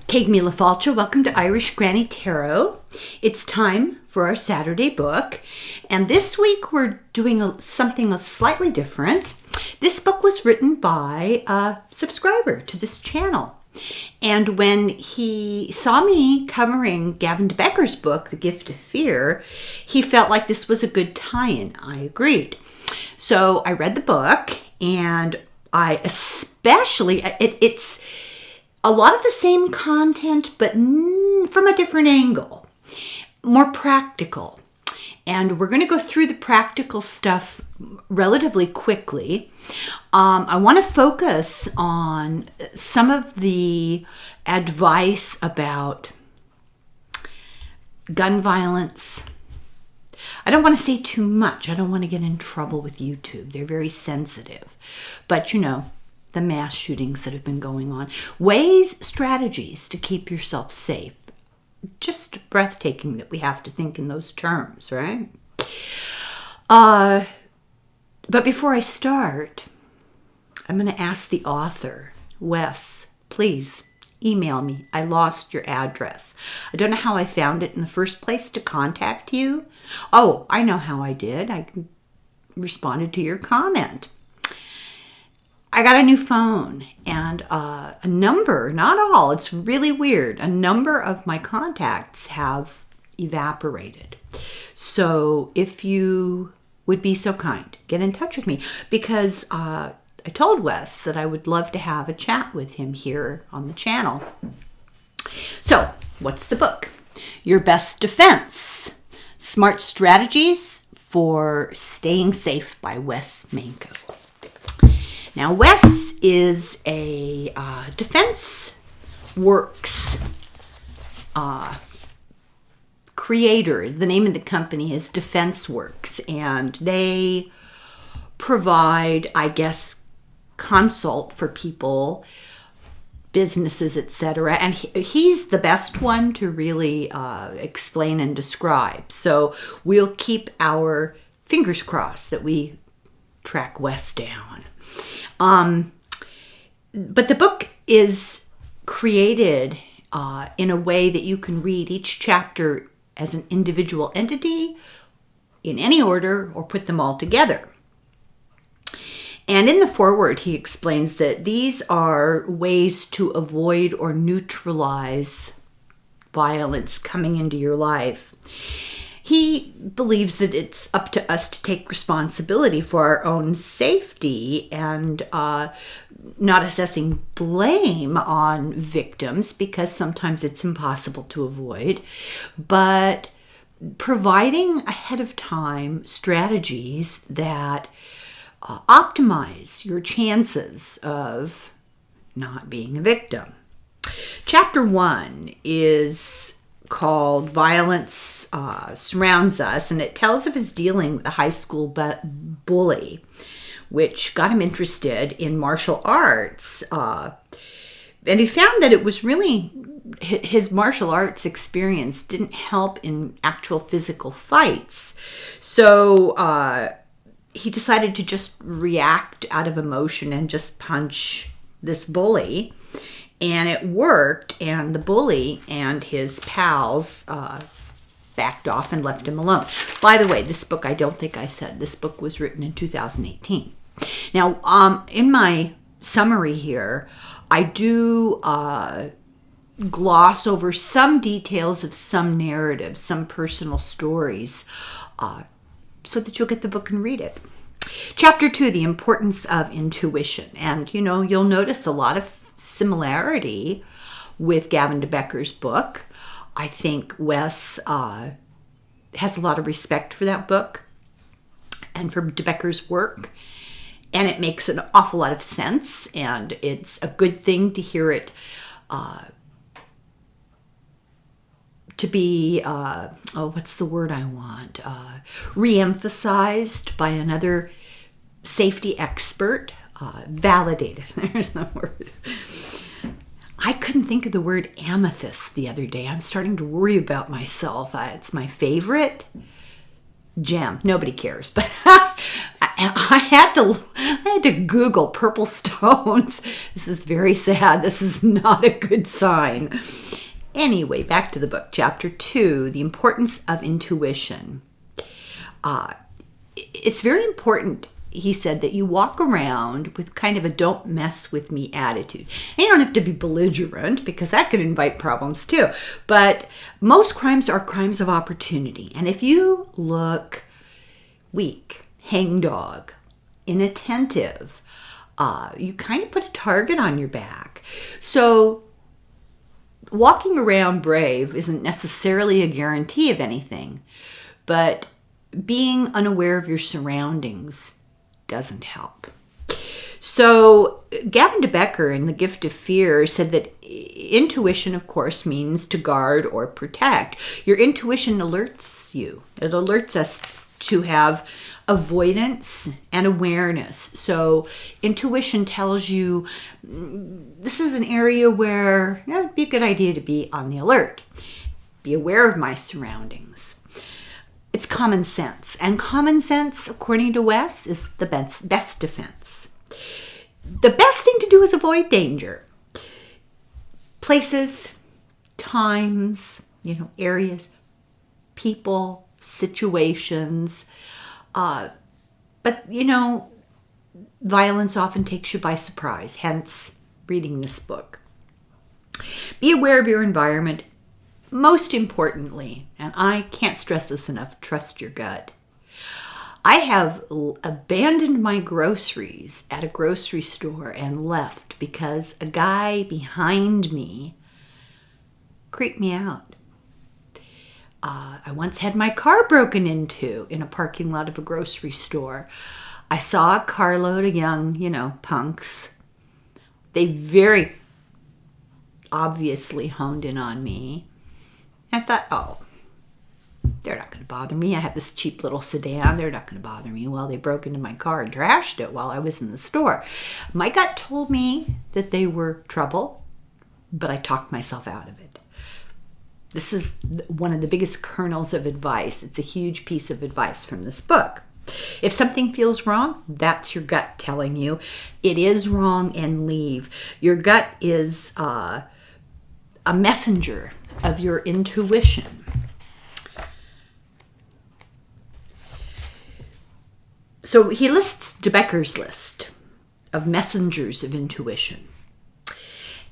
Kate Mila Falcha, welcome to Irish Granny Tarot. It's time for our Saturday book, and this week we're doing something slightly different. This book was written by a subscriber to this channel, and when he saw me covering Gavin de Becker's book, The Gift of Fear, he felt like this was a good tie-in. I agreed. So I read the book, and I especially, it's a lot of the same content, but from a different angle, more practical. And we're going to go through the practical stuff relatively quickly. I want to focus on some of the advice about gun violence. I don't want to say too much. I don't want to get in trouble with YouTube. They're very sensitive. But the mass shootings that have been going on. Ways, strategies to keep yourself safe. Just breathtaking that we have to think in those terms, right? But before I start, I'm going to ask the author, Wes, please email me. I lost your address. I don't know how I found it in the first place to contact you. Oh, I know how I did. I responded to your comment. I got a new phone, and a number, not all, it's really weird, a number of my contacts have evaporated. So if you would be so kind, get in touch with me, because I told Wes that I would love to have a chat with him here on the channel. So, what's the book? Your Best Defense, Smart Strategies for Staying Safe by Wes Manko. Now, Wes is a Defense Works creator. The name of the company is Defense Works, and they provide, consult for people, businesses, etc. And he's the best one to really explain and describe. So we'll keep our fingers crossed that we track Wes down. But the book is created in a way that you can read each chapter as an individual entity in any order or put them all together. And in the foreword, he explains that these are ways to avoid or neutralize violence coming into your life. He believes that it's up to us to take responsibility for our own safety and not assessing blame on victims, because sometimes it's impossible to avoid, but providing ahead of time strategies that optimize your chances of not being a victim. Chapter 1 is called Violence Surrounds Us, and it tells of his dealing with a high school bully, which got him interested in martial arts. And he found that it was really his martial arts experience didn't help in actual physical fights. So he decided to just react out of emotion and just punch this bully. And it worked, and the bully and his pals backed off and left him alone. By the way, this book, I don't think I said, this book was written in 2018. Now, in my summary here, I do gloss over some details of some narratives, some personal stories, so that you'll get the book and read it. Chapter 2, The Importance of Intuition. And, you'll notice a lot of similarity with Gavin de Becker's book. I think Wes has a lot of respect for that book and for de Becker's work, and it makes an awful lot of sense, and it's a good thing to hear it to be what's the word I want, re-emphasized by another safety expert, validated. There's the word. I couldn't think of the word amethyst the other day. I'm starting to worry about myself. It's my favorite gem. Nobody cares, but I had to I had to Google purple stones. This is very sad. This is not a good sign. Anyway, back to the book. Chapter 2, The Importance of Intuition. It's very important, he said, that you walk around with kind of a don't mess with me attitude. And you don't have to be belligerent because that could invite problems too. But most crimes are crimes of opportunity. And if you look weak, hangdog, inattentive, you kind of put a target on your back. So walking around brave isn't necessarily a guarantee of anything, but being unaware of your surroundings doesn't help. So Gavin de Becker in The Gift of Fear said that intuition, of course, means to guard or protect. Your intuition alerts you. It alerts us to have avoidance and awareness. So intuition tells you this is an area where it'd be a good idea to be on the alert. Be aware of my surroundings. It's common sense. And common sense, according to Wes, is the best defense. The best thing to do is avoid danger. Places, times, areas, people, situations. But violence often takes you by surprise, hence reading this book. Be aware of your environment. Most importantly, and I can't stress this enough, trust your gut. I have abandoned my groceries at a grocery store and left because a guy behind me creeped me out. I once had my car broken into in a parking lot of a grocery store. I saw a carload of young, punks. They very obviously honed in on me. I thought, they're not going to bother me. I have this cheap little sedan. They're not going to bother me. Well, they broke into my car and trashed it while I was in the store. My gut told me that they were trouble, but I talked myself out of it. This is one of the biggest kernels of advice. It's a huge piece of advice from this book. If something feels wrong, that's your gut telling you it is wrong and leave. Your gut is a messenger of your intuition. So he lists de Becker's list of messengers of intuition.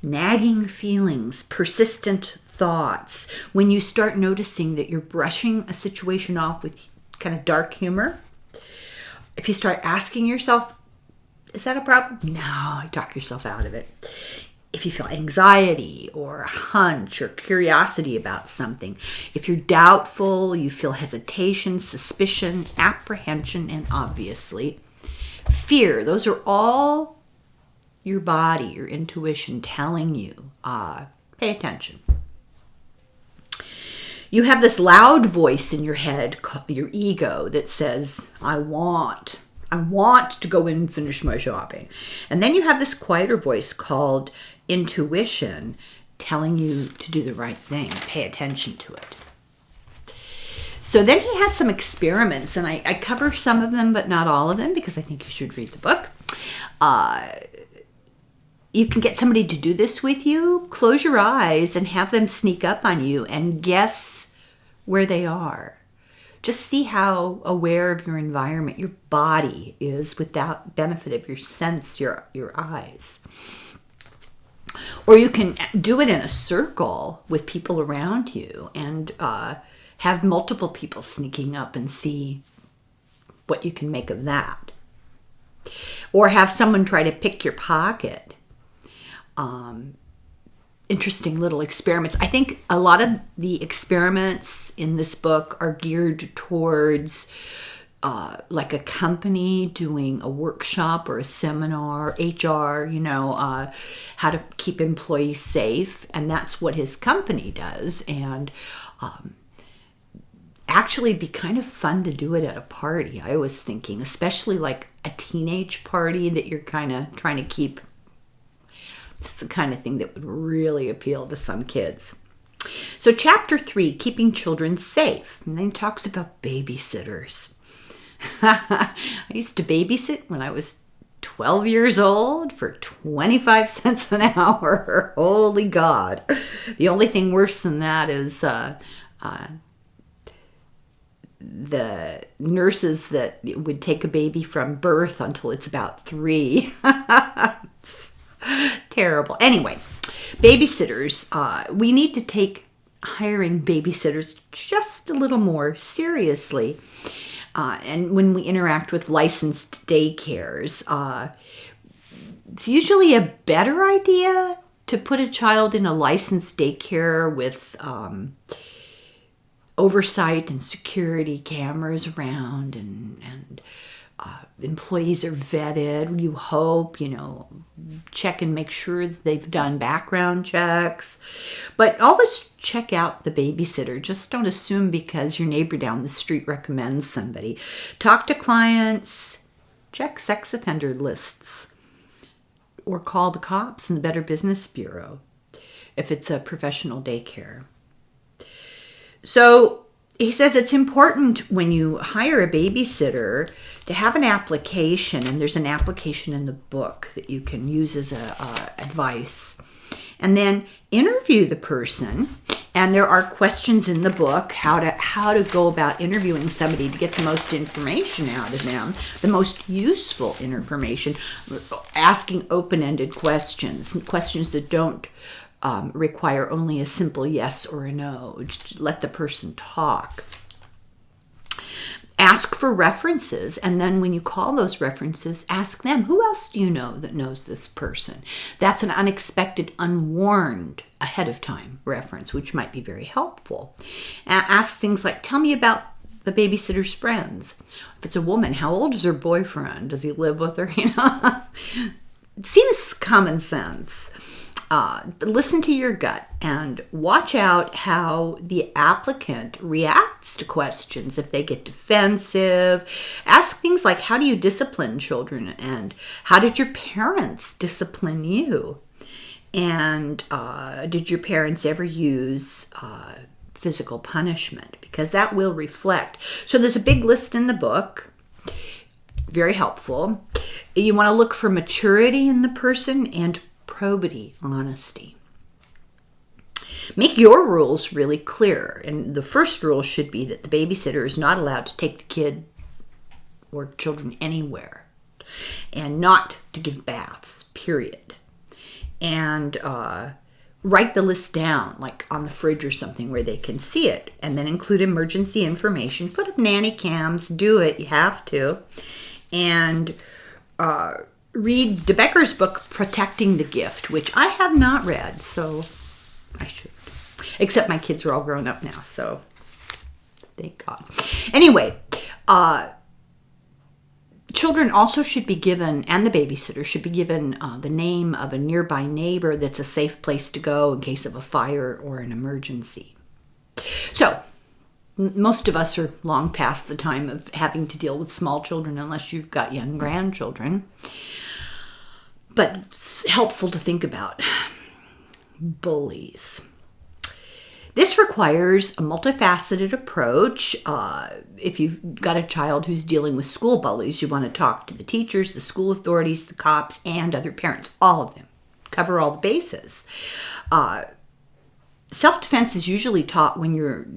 Nagging feelings, persistent thoughts. When you start noticing that you're brushing a situation off with kind of dark humor, if you start asking yourself, is that a problem? No, talk yourself out of it. If you feel anxiety or a hunch or curiosity about something, if you're doubtful, you feel hesitation, suspicion, apprehension, and obviously fear, those are all your body, your intuition telling you, pay attention. You have this loud voice in your head, your ego, that says, I want to go in and finish my shopping. And then you have this quieter voice called intuition telling you to do the right thing, pay attention to it. So then he has some experiments, and I cover some of them, but not all of them, because I think you should read the book. You can get somebody to do this with you. Close your eyes and have them sneak up on you and guess where they are. Just see how aware of your environment your body is without benefit of your sense, your eyes. Or you can do it in a circle with people around you and have multiple people sneaking up and see what you can make of that. Or have someone try to pick your pocket. Interesting little experiments. I think a lot of the experiments in this book are geared towards like a company doing a workshop or a seminar, HR, how to keep employees safe. And that's what his company does. And actually it'd be kind of fun to do it at a party. I was thinking, especially like a teenage party that you're kind of trying to keep. It's the kind of thing that would really appeal to some kids. So chapter 3, keeping children safe. And then he talks about babysitters. I used to babysit when I was 12 years old for 25 cents an hour. Holy God. The only thing worse than that is the nurses that would take a baby from birth until it's about 3. It's terrible. Anyway, babysitters, we need to take hiring babysitters just a little more seriously. And when we interact with licensed daycares, it's usually a better idea to put a child in a licensed daycare with oversight and security cameras around, and employees are vetted. You hope, check and make sure that they've done background checks. But always check out the babysitter. Just don't assume because your neighbor down the street recommends somebody. Talk to clients, check sex offender lists, or call the cops and the Better Business Bureau if it's a professional daycare. So he says it's important when you hire a babysitter to have an application, and there's an application in the book that you can use as advice. And then interview the person, and there are questions in the book how to go about interviewing somebody to get the most information out of them, the most useful information, asking open-ended questions that don't require only a simple yes or a no. Just let the person talk. Ask for references, and then when you call those references, ask them, who else do you know that knows this person? That's an unexpected, unwarned, ahead of time reference, which might be very helpful. Ask things like, tell me about the babysitter's friends. If it's a woman, how old is her boyfriend? Does he live with her? It seems common sense. But listen to your gut and watch out how the applicant reacts to questions. If they get defensive, ask things like, how do you discipline children? And how did your parents discipline you? And did your parents ever use physical punishment? Because that will reflect. So there's a big list in the book. Very helpful. You want to look for maturity in the person and probity, honesty. Make your rules really clear. And the first rule should be that the babysitter is not allowed to take the kid or children anywhere, and not to give baths, period. And write the list down, like on the fridge or something where they can see it, and then include emergency information. Put up nanny cams, do it, you have to. And read DeBecker's book, Protecting the Gift, which I have not read, so I should. Except my kids are all grown up now, so thank God. Anyway, children also should be given, and the babysitter should be given the name of a nearby neighbor that's a safe place to go in case of a fire or an emergency. So, most of us are long past the time of having to deal with small children unless you've got young grandchildren. But it's helpful to think about. Bullies. This requires a multifaceted approach. If you've got a child who's dealing with school bullies, you want to talk to the teachers, the school authorities, the cops, and other parents, all of them. Cover all the bases. Self-defense is usually taught when you're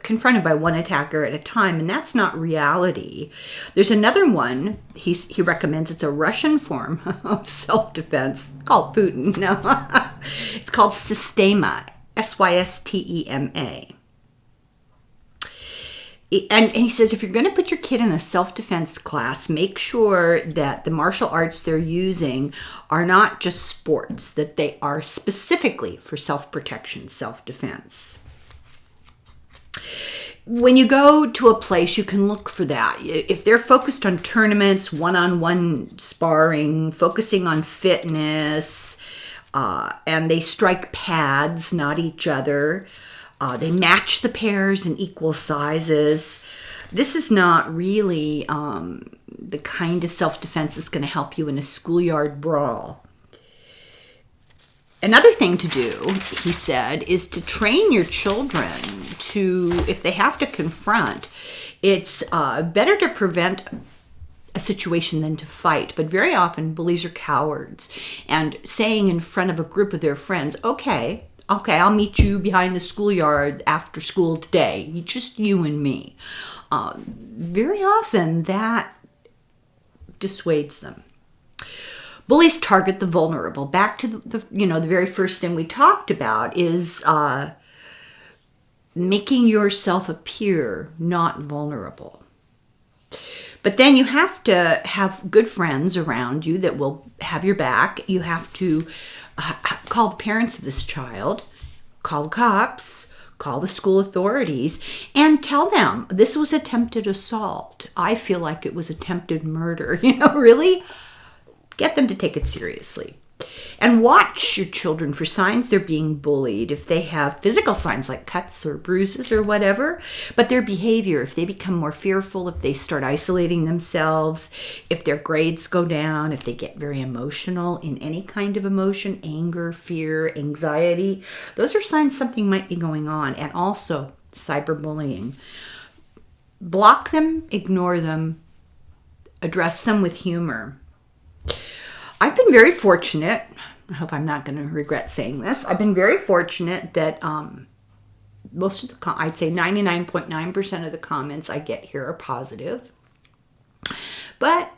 confronted by one attacker at a time, and that's not reality. There's another one he recommends. It's a Russian form of self-defense called Putin. No, it's called Systema, Systema. And he says, if you're going to put your kid in a self-defense class, make sure that the martial arts they're using are not just sports, that they are specifically for self-protection, self-defense. When you go to a place, you can look for that. If they're focused on tournaments, one-on-one sparring, focusing on fitness, and they strike pads, not each other, they match the pairs in equal sizes. This is not really the kind of self-defense that's going to help you in a schoolyard brawl. Another thing to do, he said, is to train your children to, if they have to confront, it's better to prevent a situation than to fight. But very often bullies are cowards, and saying in front of a group of their friends, okay, I'll meet you behind the schoolyard after school today, just you and me. Very often that dissuades them. Bullies target the vulnerable. Back to the very first thing we talked about is making yourself appear not vulnerable. But then you have to have good friends around you that will have your back. You have to call the parents of this child, call the cops, call the school authorities, and tell them this was attempted assault. I feel like it was attempted murder. Really get them to take it seriously. And watch your children for signs they're being bullied. If they have physical signs like cuts or bruises or whatever, but their behavior, if they become more fearful, if they start isolating themselves, if their grades go down, if they get very emotional in any kind of emotion, anger, fear, anxiety, those are signs something might be going on. And also cyberbullying. Block them, ignore them, address them with humor. I've been very fortunate. I hope I'm not going to regret saying this. I've been very fortunate that most of I'd say 99.9% of the comments I get here are positive. But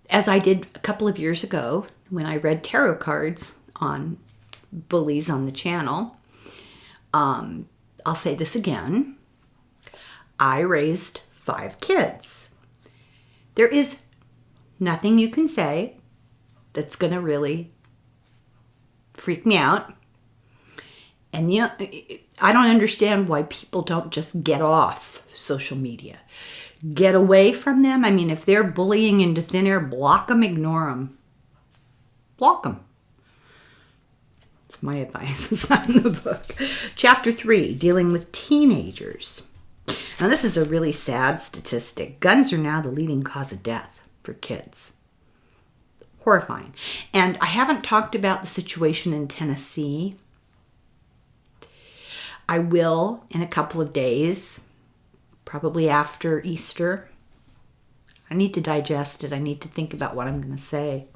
as I did a couple of years ago when I read tarot cards on bullies on the channel, I'll say this again. I raised 5 kids. There is nothing you can say that's going to really freak me out. And I don't understand why people don't just get off social media. Get away from them. I mean, if they're bullying into thin air, block them, ignore them. Block them. It's my advice. It's not in the book. Chapter 3, dealing with teenagers. Now, this is a really sad statistic. Guns are now the leading cause of death for kids. Horrifying. And I haven't talked about the situation in Tennessee. I will in a couple of days, probably after Easter. I need to digest it. I need to think about what I'm going to say.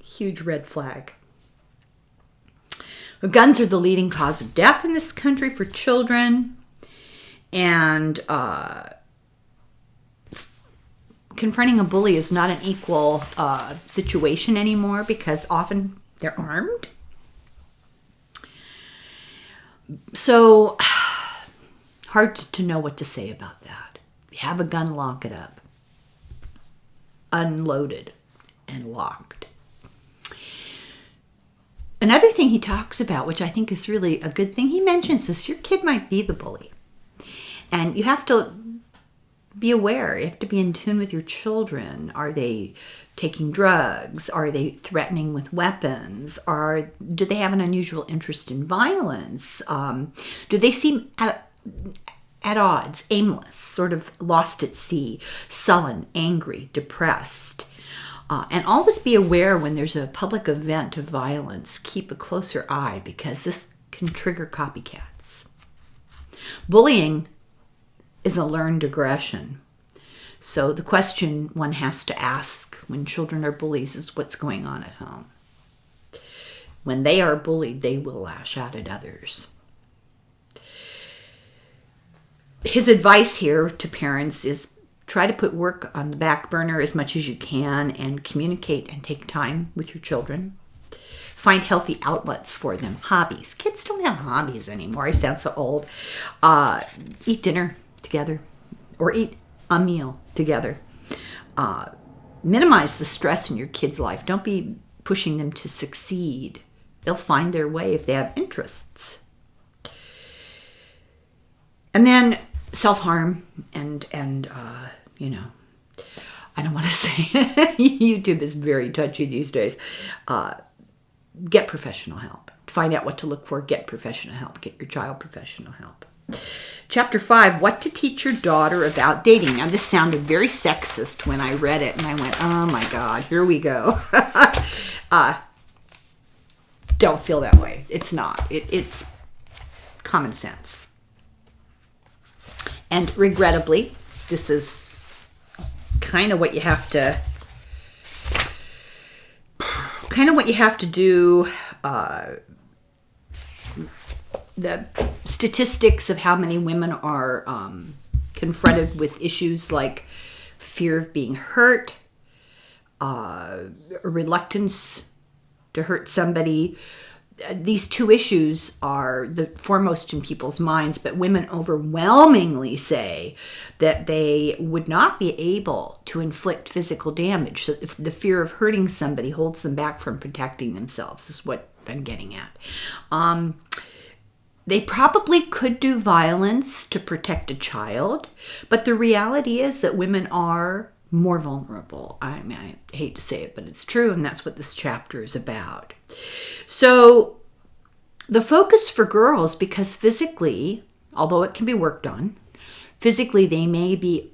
Huge red flag. Guns are the leading cause of death in this country for children. And confronting a bully is not an equal situation anymore because often they're armed. So hard to know what to say about that. If you have a gun, lock it up. Unloaded and locked. Another thing he talks about, which I think is really a good thing, he mentions this. Your kid might be the bully. And you have to be aware. You have to be in tune with your children. Are they taking drugs? Are they threatening with weapons? Do they have an unusual interest in violence? Do they seem at odds, aimless, sort of lost at sea, sullen, angry, depressed? And always be aware when there's a public event of violence. Keep a closer eye because this can trigger copycats. Bullying is a learned aggression. So the question one has to ask when children are bullies is what's going on at home. When they are bullied, they will lash out at others. His advice here to parents is try to put work on the back burner as much as you can and communicate and take time with your children. Find healthy outlets for them. Hobbies. Kids don't have hobbies anymore. I sound so old. Eat dinner together or eat a meal together. Minimize the stress in your kid's life. Don't be pushing them to succeed. They'll find their way if they have interests. And then self-harm and I don't want to say YouTube is very touchy these days. Get professional help. Find out what to look for. Get professional help. Get your child professional help. Chapter 5, what to teach your daughter about dating. Now, this sounded very sexist when I read it, and I went, oh my God, here we go. Don't feel that way. It's not. It's common sense. And regrettably, this is kind of what you have to do. The statistics of how many women are confronted with issues like fear of being hurt, reluctance to hurt somebody. These two issues are the foremost in people's minds, but women overwhelmingly say that they would not be able to inflict physical damage. So if the fear of hurting somebody holds them back from protecting themselves, is what I'm getting at. They probably could do violence to protect a child, but the reality is that women are more vulnerable. I mean, I hate to say it, but it's true, and that's what this chapter is about. So the focus for girls, because physically, although it can be worked on, physically they may be,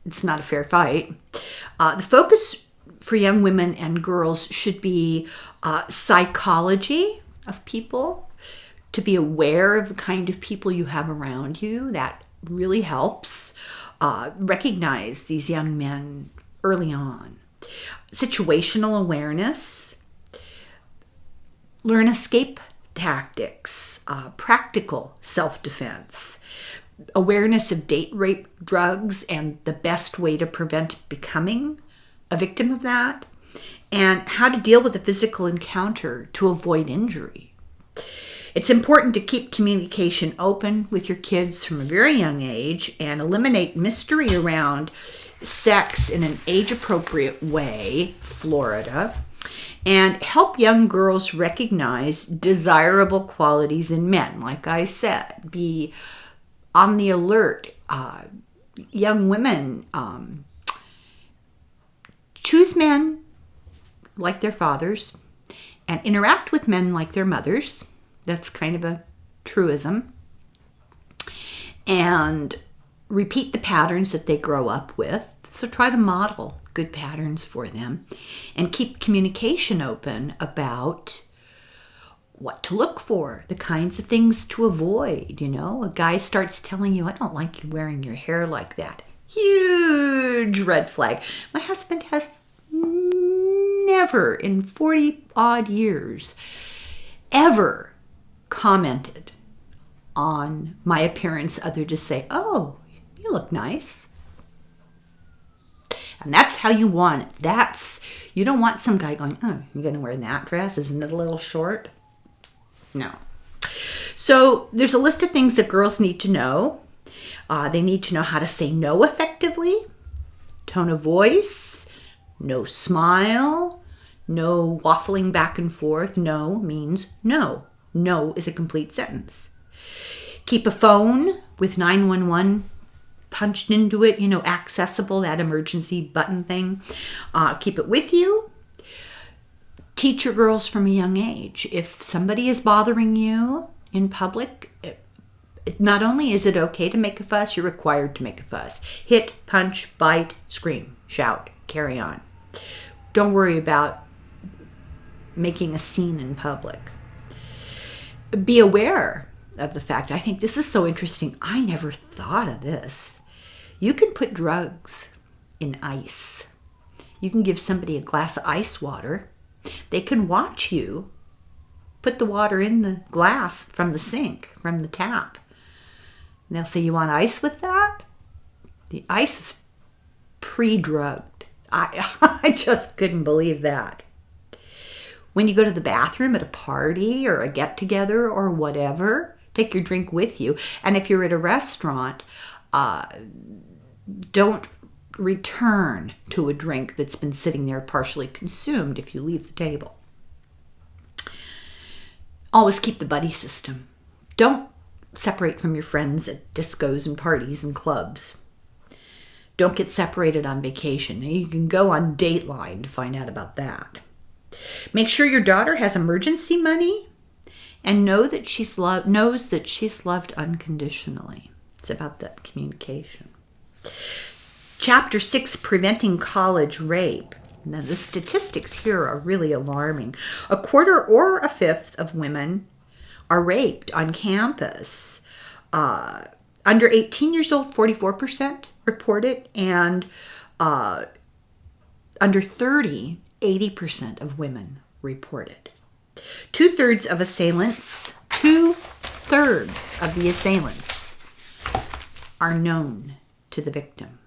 it's not a fair fight. The focus for young women and girls should be psychology of people, to be aware of the kind of people you have around you. That really helps. Recognize these young men early on. Situational awareness. Learn escape tactics. Practical self-defense. Awareness of date rape, drugs, and the best way to prevent becoming a victim of that. And how to deal with a physical encounter to avoid injury. It's important to keep communication open with your kids from a very young age and eliminate mystery around sex in an age-appropriate way, Florida, and help young girls recognize desirable qualities in men. Like I said, be on the alert. Young women, choose men like their fathers and interact with men like their mothers. That's kind of a truism. And repeat the patterns that they grow up with. So try to model good patterns for them. And keep communication open about what to look for, the kinds of things to avoid. You know, a guy starts telling you, I don't like you wearing your hair like that. Huge red flag. My husband has never in 40 odd years ever commented on my appearance other to say, oh, you look nice. And that's how you want it. You don't want some guy going, oh, you're going to wear that dress? Isn't it a little short? No. So there's a list of things that girls need to know. They need to know how to say no effectively, tone of voice, no smile, no waffling back and forth. No means no. No is a complete sentence. Keep a phone with 911 punched into it, accessible, that emergency button thing. Keep it with you. Teach your girls from a young age. If somebody is bothering you in public, not only is it okay to make a fuss, you're required to make a fuss. Hit, punch, bite, scream, shout, carry on. Don't worry about making a scene in public. Be aware of the fact, I think this is so interesting, I never thought of this. You can put drugs in ice. You can give somebody a glass of ice water. They can watch you put the water in the glass from the sink, from the tap. And they'll say, you want ice with that? The ice is pre-drugged. I just couldn't believe that. When you go to the bathroom at a party or a get-together or whatever, take your drink with you. And if you're at a restaurant, don't return to a drink that's been sitting there partially consumed if you leave the table. Always keep the buddy system. Don't separate from your friends at discos and parties and clubs. Don't get separated on vacation. Now, you can go on Dateline to find out about that. Make sure your daughter has emergency money and knows that she's loved unconditionally. It's about that communication. Chapter 6, Preventing College Rape. Now, the statistics here are really alarming. A quarter or a fifth of women are raped on campus. Under 18 years old, 44%. report it, and under 30, 80% of women report it. Two-thirds of the assailants are known to the victim.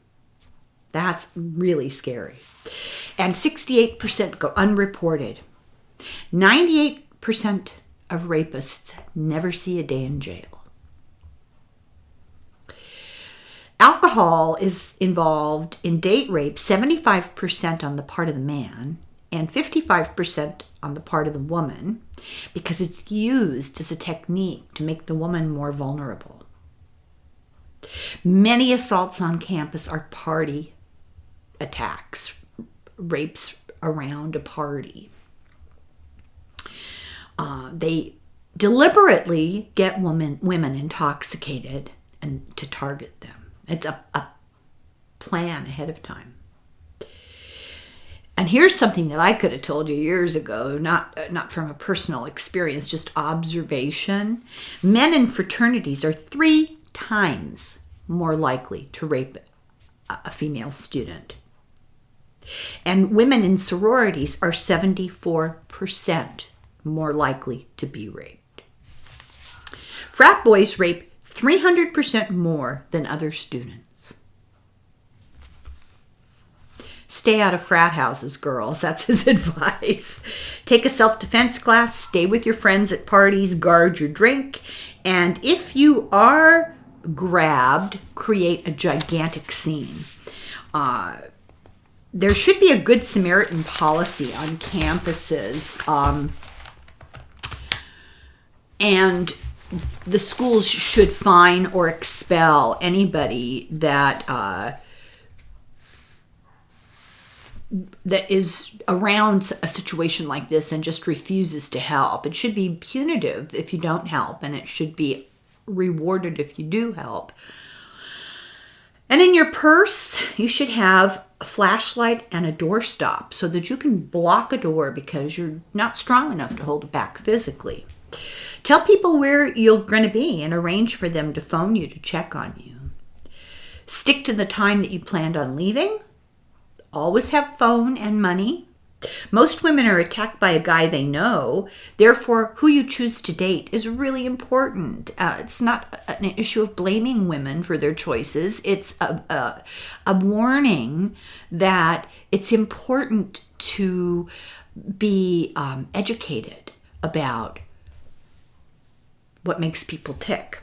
That's really scary. And 68% go unreported. 98% of rapists never see a day in jail. Alcohol is involved in date rape 75% on the part of the man and 55% on the part of the woman, because it's used as a technique to make the woman more vulnerable. Many assaults on campus are party attacks, rapes around a party. They deliberately get women intoxicated and to target them. It's a plan ahead of time. And here's something that I could have told you years ago, not from a personal experience, just observation. Men in fraternities are 3 times more likely to rape a female student. And women in sororities are 74% more likely to be raped. Frat boys rape 300% more than other students. Stay out of frat houses, girls. That's his advice. Take a self-defense class, stay with your friends at parties, guard your drink, and if you are grabbed, create a gigantic scene. There should be a Good Samaritan policy on campuses, and the schools should fine or expel anybody that is around a situation like this and just refuses to help. It should be punitive if you don't help, and it should be rewarded if you do help. And in your purse, you should have a flashlight and a doorstop so that you can block a door because you're not strong enough to hold it back physically. Tell people where you're going to be and arrange for them to phone you to check on you. Stick to the time that you planned on leaving. Always have phone and money. Most women are attacked by a guy they know. Therefore, who you choose to date is really important. It's not an issue of blaming women for their choices. It's a warning that it's important to be educated about what makes people tick.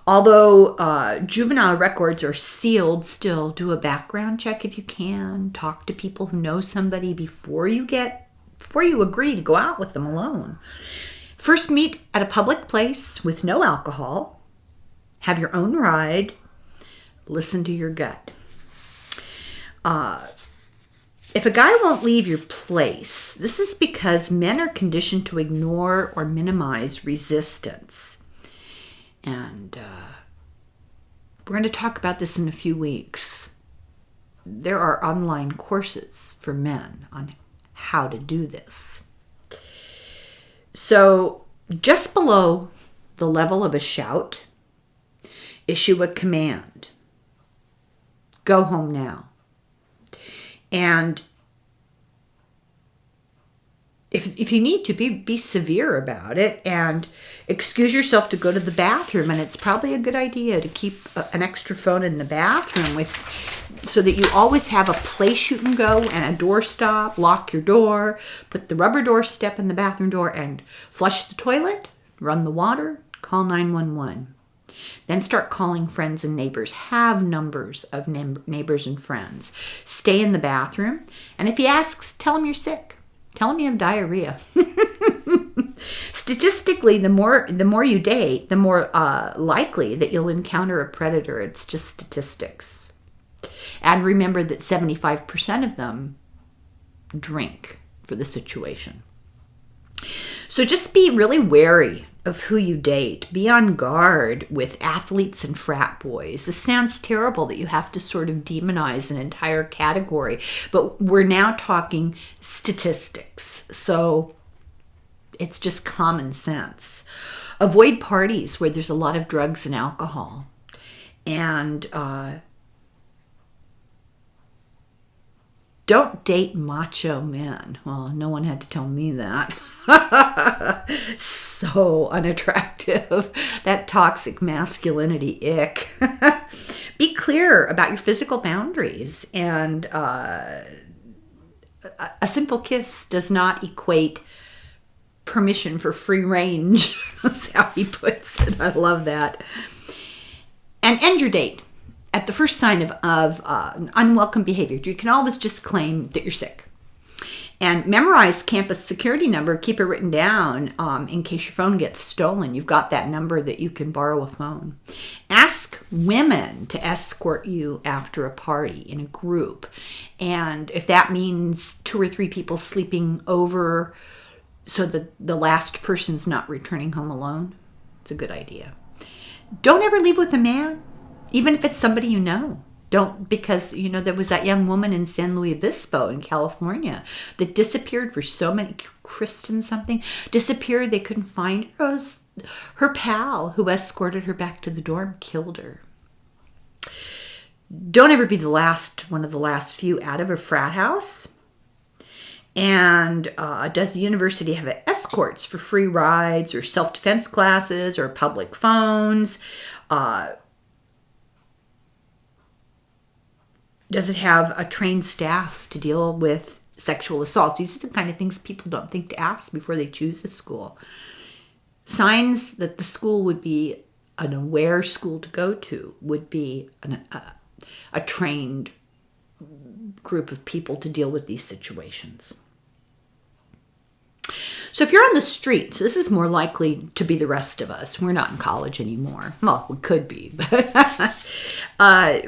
Although juvenile records are sealed still, do a background check if you can. Talk to people who know somebody before you agree to go out with them alone. First meet at a public place with no alcohol. Have your own ride. Listen to your gut. If a guy won't leave your place, this is because men are conditioned to ignore or minimize resistance. And we're going to talk about this in a few weeks. There are online courses for men on how to do this. So just below the level of a shout, issue a command. Go home now. And if you need to, be severe about it and excuse yourself to go to the bathroom. And it's probably a good idea to keep an extra phone in the bathroom so that you always have a place you can go and a doorstop. Lock your door, put the rubber door step in the bathroom door, and flush the toilet, run the water, call 911. Then start calling friends and neighbors. Have numbers of neighbors and friends. Stay in the bathroom. And if he asks, tell him you're sick. Tell him you have diarrhea. Statistically, the more you date, the more likely that you'll encounter a predator. It's just statistics. And remember that 75% of them drink for the situation. So just be really wary of who you date. Be on guard with athletes and frat boys. This sounds terrible that you have to sort of demonize an entire category, but we're now talking statistics. So it's just common sense. Avoid parties where there's a lot of drugs and alcohol. And don't date macho men. Well, no one had to tell me that. So unattractive. That toxic masculinity ick. Be clear about your physical boundaries. And a simple kiss does not equate permission for free range. That's how he puts it. I love that. And end your date at the first sign of unwelcome behavior. You can always just claim that you're sick. And memorize campus security number. Keep it written down in case your phone gets stolen. You've got that number that you can borrow a phone. Ask women to escort you after a party in a group. And if that means 2 or 3 people sleeping over so that the last person's not returning home alone, it's a good idea. Don't ever leave with a man, even if it's somebody you know. Don't, because, there was that young woman in San Luis Obispo in California that disappeared for so many, Kristen something, disappeared. They couldn't find her. Her pal who escorted her back to the dorm killed her. Don't ever be one of the last few out of a frat house. And does the university have escorts for free rides or self-defense classes or public phones? Does it have a trained staff to deal with sexual assaults? These are the kind of things people don't think to ask before they choose a school. Signs that the school would be an aware school to go to would be a trained group of people to deal with these situations. So if you're on the street, so this is more likely to be the rest of us. We're not in college anymore. Well, we could be, but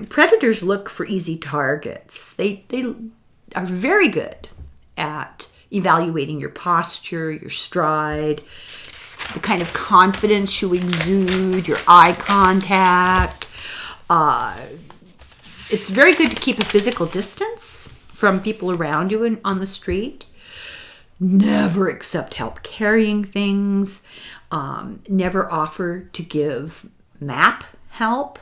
predators look for easy targets. They are very good at evaluating your posture, your stride, the kind of confidence you exude, your eye contact. It's very good to keep a physical distance from people around you on the street. Never accept help carrying things. Never offer to give map help.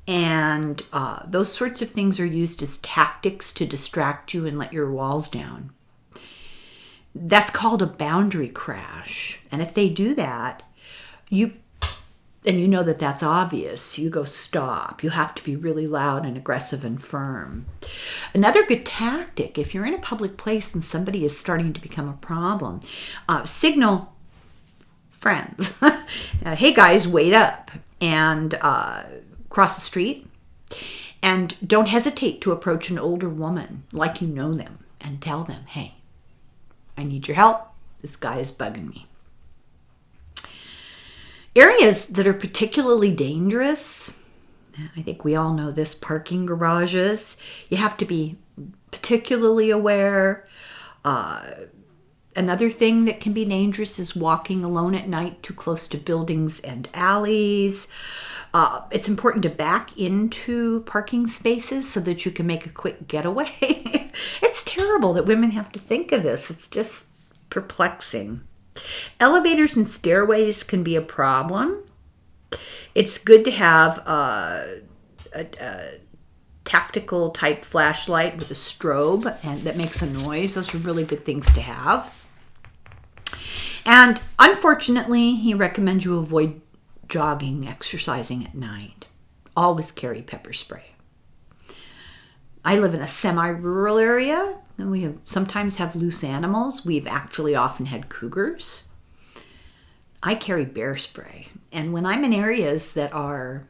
And those sorts of things are used as tactics to distract you and let your walls down. That's called a boundary crash. And if they do that, and you know that that's obvious, you go stop. You have to be really loud and aggressive and firm. Another good tactic, if you're in a public place and somebody is starting to become a problem, signal friends. Hey guys, wait up, and cross the street. And don't hesitate to approach an older woman like you know them and tell them, hey, I need your help. This guy is bugging me. Areas that are particularly dangerous, I think we all know this, parking garages. You have to be particularly aware. Another thing that can be dangerous is walking alone at night too close to buildings and alleys. It's important to back into parking spaces so that you can make a quick getaway. It's terrible that women have to think of this. It's just perplexing. Elevators and stairways can be a problem. It's good to have a tactical type flashlight with a strobe and that makes a noise. Those are really good things to have. And unfortunately, he recommends you avoid jogging, exercising at night. Always carry pepper spray. I live in a semi-rural area, and we sometimes have loose animals. We've actually often had cougars. I carry bear spray. And when I'm in areas that are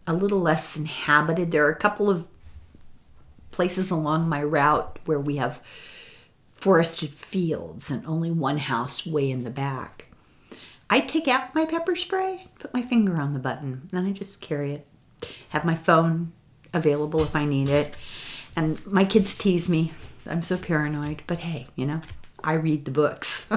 a little less inhabited, there are a couple of places along my route where we have forested fields and only one house way in the back. I take out my pepper spray, put my finger on the button, and then I just carry it. Have my phone available if I need it. And my kids tease me. I'm so paranoid. But hey, I read the books.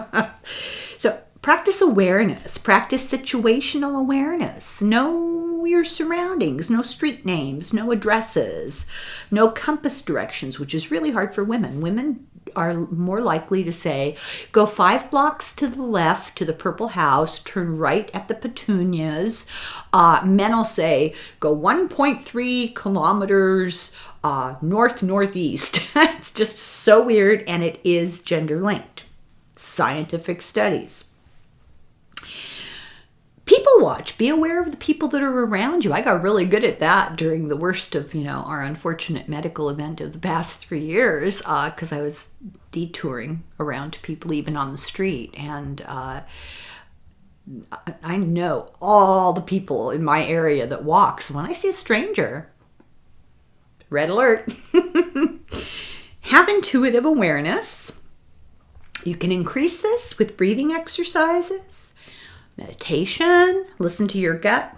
So practice awareness. Practice situational awareness. Know your surroundings. Know street names. Know addresses. Know compass directions, which is really hard for women. Women are more likely to say, go 5 blocks to the left to the purple house, turn right at the petunias. Men will say, go 1.3 kilometers north-northeast. It's just so weird, and it is gender-linked. Scientific studies. People watch. Be aware of the people that are around you. I got really good at that during the worst of, our unfortunate medical event of the past 3 years, because I was detouring around people even on the street. And I know all the people in my area that walk. So when I see a stranger, red alert. Have intuitive awareness. You can increase this with breathing exercises, meditation, listen to your gut,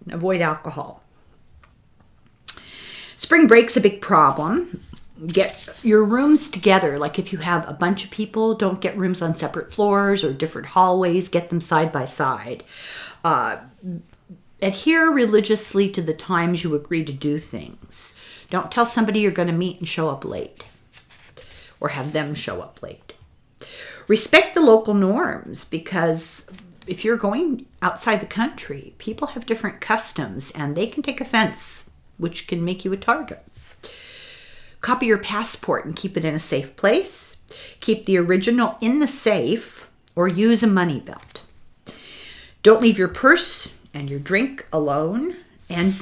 and avoid alcohol. Spring break's a big problem. Get your rooms together. Like if you have a bunch of people, don't get rooms on separate floors or different hallways. Get them side by side. Adhere religiously to the times you agree to do things. Don't tell somebody you're going to meet and show up late, or have them show up late. Respect the local norms, because if you're going outside the country, people have different customs and they can take offense, which can make you a target. Copy your passport and keep it in a safe place. Keep the original in the safe or use a money belt. Don't leave your purse and your drink alone, and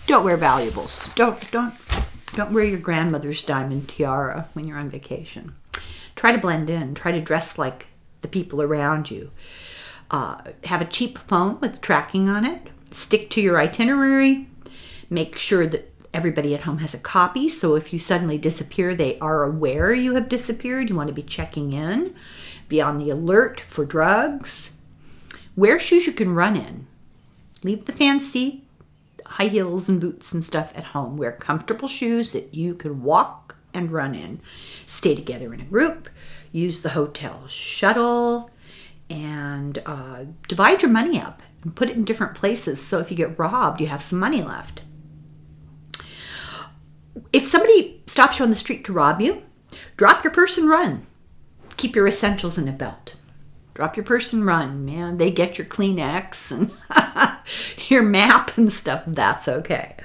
don't wear valuables. Don't wear your grandmother's diamond tiara when you're on vacation. Try to blend in. Try to dress like the people around you. Have a cheap phone with tracking on it. Stick to your itinerary. Make sure that everybody at home has a copy, so if you suddenly disappear, they are aware you have disappeared. You want to be checking in. Be on the alert for drugs. Wear shoes you can run in. Leave the fancy high heels and boots and stuff at home. Wear comfortable shoes that you can walk and run in. Stay together in a group. Use the hotel shuttle, and divide your money up and put it in different places, so if you get robbed, you have some money left. If somebody stops you on the street to rob you, drop your purse and run. Keep your essentials in a belt. Drop your purse and run, man. They get your Kleenex and your map and stuff. That's okay.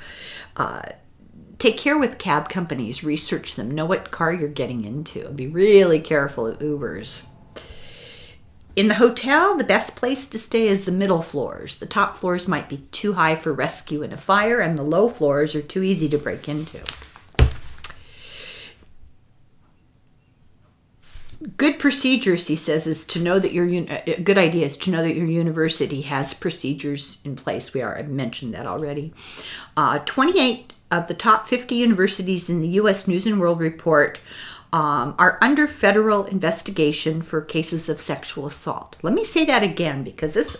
Take care with cab companies. Research them. Know what car you're getting into. Be really careful at Ubers. In the hotel, the best place to stay is the middle floors. The top floors might be too high for rescue in a fire, and the low floors are too easy to break into. Good procedures, he says, is to know that a good idea is to know that your university has procedures in place. I mentioned that already. 28 of the top 50 universities in the U.S. News and World Report are under federal investigation for cases of sexual assault. Let me say that again, because this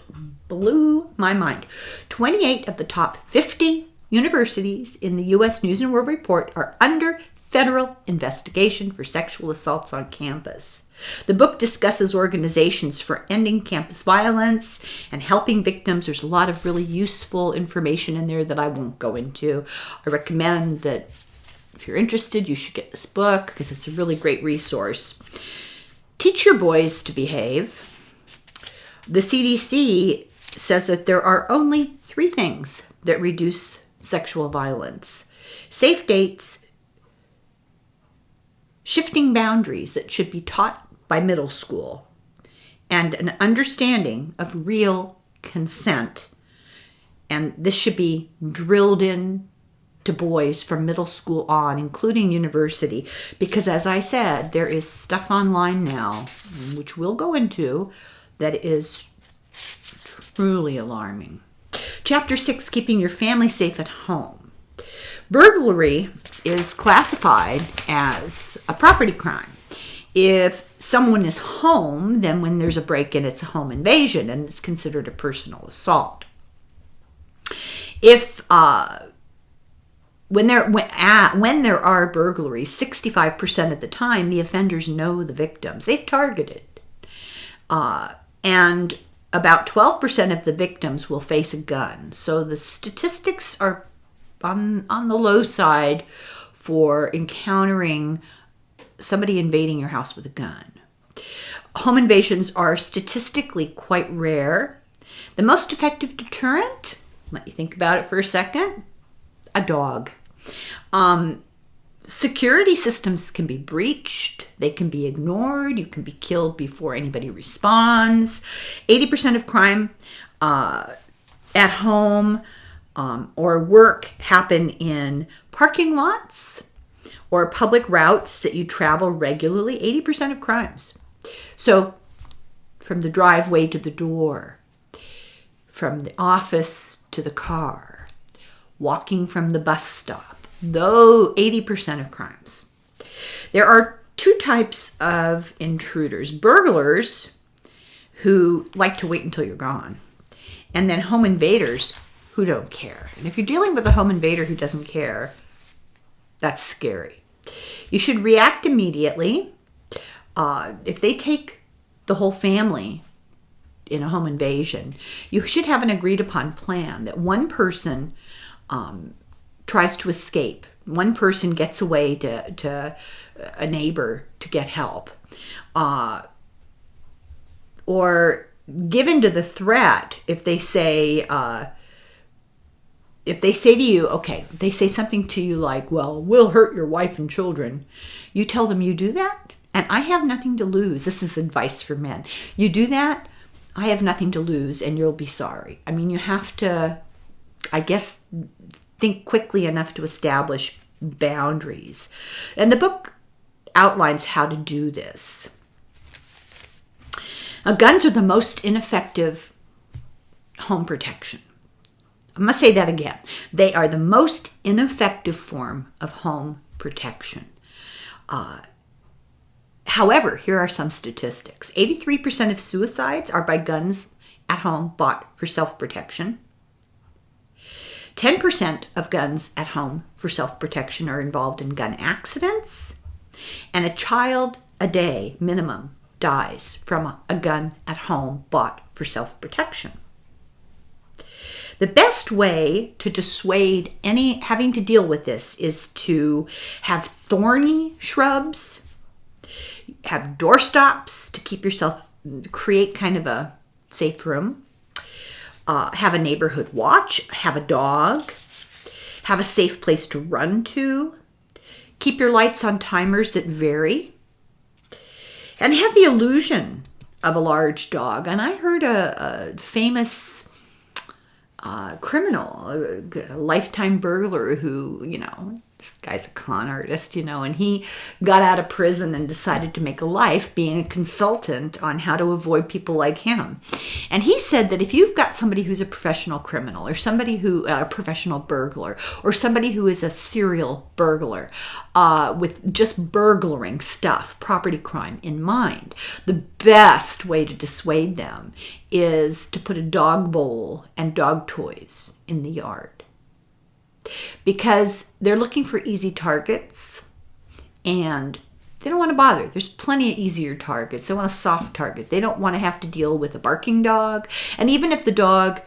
blew my mind. 28 of the top 50 universities in the U.S. News and World Report are under federal investigation for sexual assaults on campus. The book discusses organizations for ending campus violence and helping victims. There's a lot of really useful information in there that I won't go into. I recommend that if you're interested, you should get this book because it's a really great resource. Teach your boys to behave. The CDC says that there are only 3 things that reduce sexual violence: safe dates, shifting boundaries that should be taught by middle school, and an understanding of real consent. And this should be drilled in to boys from middle school on, including university, because as I said, there is stuff online now, which we'll go into, that is truly alarming. Chapter 6, keeping your family safe at home. Burglary is classified as a property crime. If someone is home, then when there's a break-in, it's a home invasion, and it's considered a personal assault. When there are burglaries, 65% of the time, the offenders know the victims. They've targeted. And about 12% of the victims will face a gun. So the statistics are on the low side for encountering somebody invading your house with a gun. Home invasions are statistically quite rare. The most effective deterrent, let you think about it for a second, a dog. Security systems can be breached. They can be ignored. You can be killed before anybody responds. 80% of crime at home or work happen in parking lots or public routes that you travel regularly. 80% of crimes. So from the driveway to the door, from the office to the car, walking from the bus stop, though 80% of crimes. There are two types of intruders. Burglars, who like to wait until you're gone, and then home invaders who don't care. And if you're dealing with a home invader who doesn't care, that's scary. You should react immediately. If they take the whole family in a home invasion, you should have an agreed upon plan that one person tries to escape. One person gets away to a neighbor to get help. Or given to the threat, if they say to you, okay, they say something to you like, well, we'll hurt your wife and children. You tell them you do that, and I have nothing to lose. This is advice for men. You do that, I have nothing to lose, and you'll be sorry. I mean, you have to, I guess, think quickly enough to establish boundaries. And the book outlines how to do this. Now, guns are the most ineffective home protection. I must say that again. They are the most ineffective form of home protection. However, here are some statistics. 83% of suicides are by guns at home bought for self-protection. 10% of guns at home for self-protection are involved in gun accidents. And a child a day minimum dies from a gun at home bought for self-protection. The best way to dissuade any having to deal with this is to have thorny shrubs, have doorstops to keep yourself, create kind of a safe room, have a neighborhood watch, have a dog, have a safe place to run to, keep your lights on timers that vary, and have the illusion of a large dog. And I heard a famous criminal, a lifetime burglar who, this guy's a con artist, and he got out of prison and decided to make a life being a consultant on how to avoid people like him. And he said that if you've got somebody who's a professional criminal or somebody who, a professional burglar, or somebody who is a serial burglar with just burglaring stuff, property crime in mind, the best way to dissuade them is to put a dog bowl and dog toys in the yard. Because they're looking for easy targets and they don't want to bother. There's plenty of easier targets. They want a soft target. They don't want to have to deal with a barking dog. And even if the dog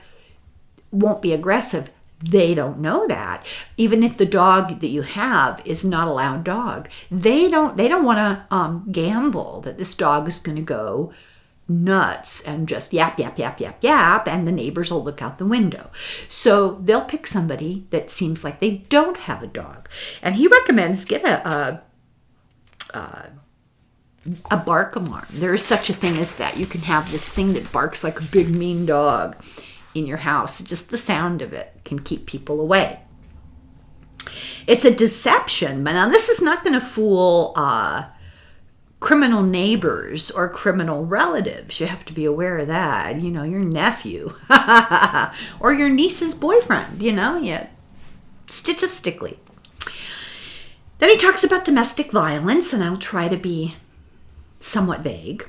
won't be aggressive, they don't know that. Even if the dog that you have is not a loud dog, they don't want to gamble that this dog is going to go nuts and just yap, yap, yap, yap, yap, and the neighbors will look out the window. So they'll pick somebody that seems like they don't have a dog. And he recommends get a bark alarm. There is such a thing as that. You can have this thing that barks like a big mean dog in your house. Just the sound of it can keep people away. It's a deception, but now this is not going to fool criminal neighbors or criminal relatives. You have to be aware of that. Your nephew or your niece's boyfriend, statistically. Then he talks about domestic violence, and I'll try to be somewhat vague.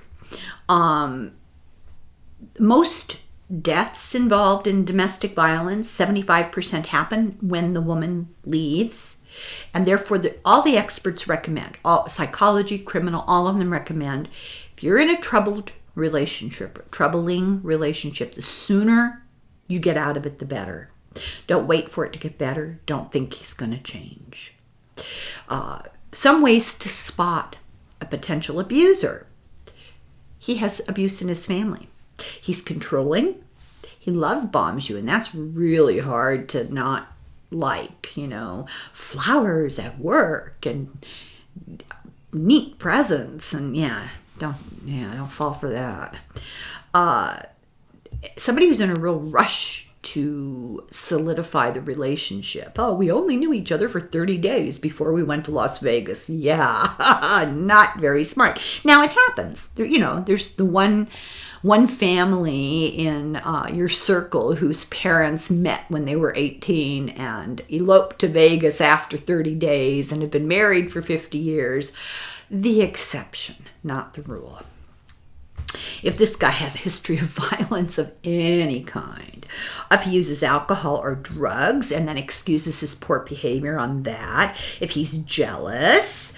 Most deaths involved in domestic violence, 75% happen when the woman leaves. And therefore, all the experts recommend, all psychology, criminal, all of them recommend, if you're in a troubling relationship, the sooner you get out of it, the better. Don't wait for it to get better. Don't think he's going to change. Some ways to spot a potential abuser. He has abuse in his family. He's controlling. He love bombs you, and that's really hard to not like, flowers at work and neat presents, and don't fall for that. Somebody who's in a real rush to solidify the relationship. Oh, we only knew each other for 30 days before we went to Las Vegas. Yeah, not very smart. Now it happens. There's the one family in your circle whose parents met when they were 18 and eloped to Vegas after 30 days and have been married for 50 years. The exception, not the rule. If this guy has a history of violence of any kind, if he uses alcohol or drugs and then excuses his poor behavior on that, if he's jealous,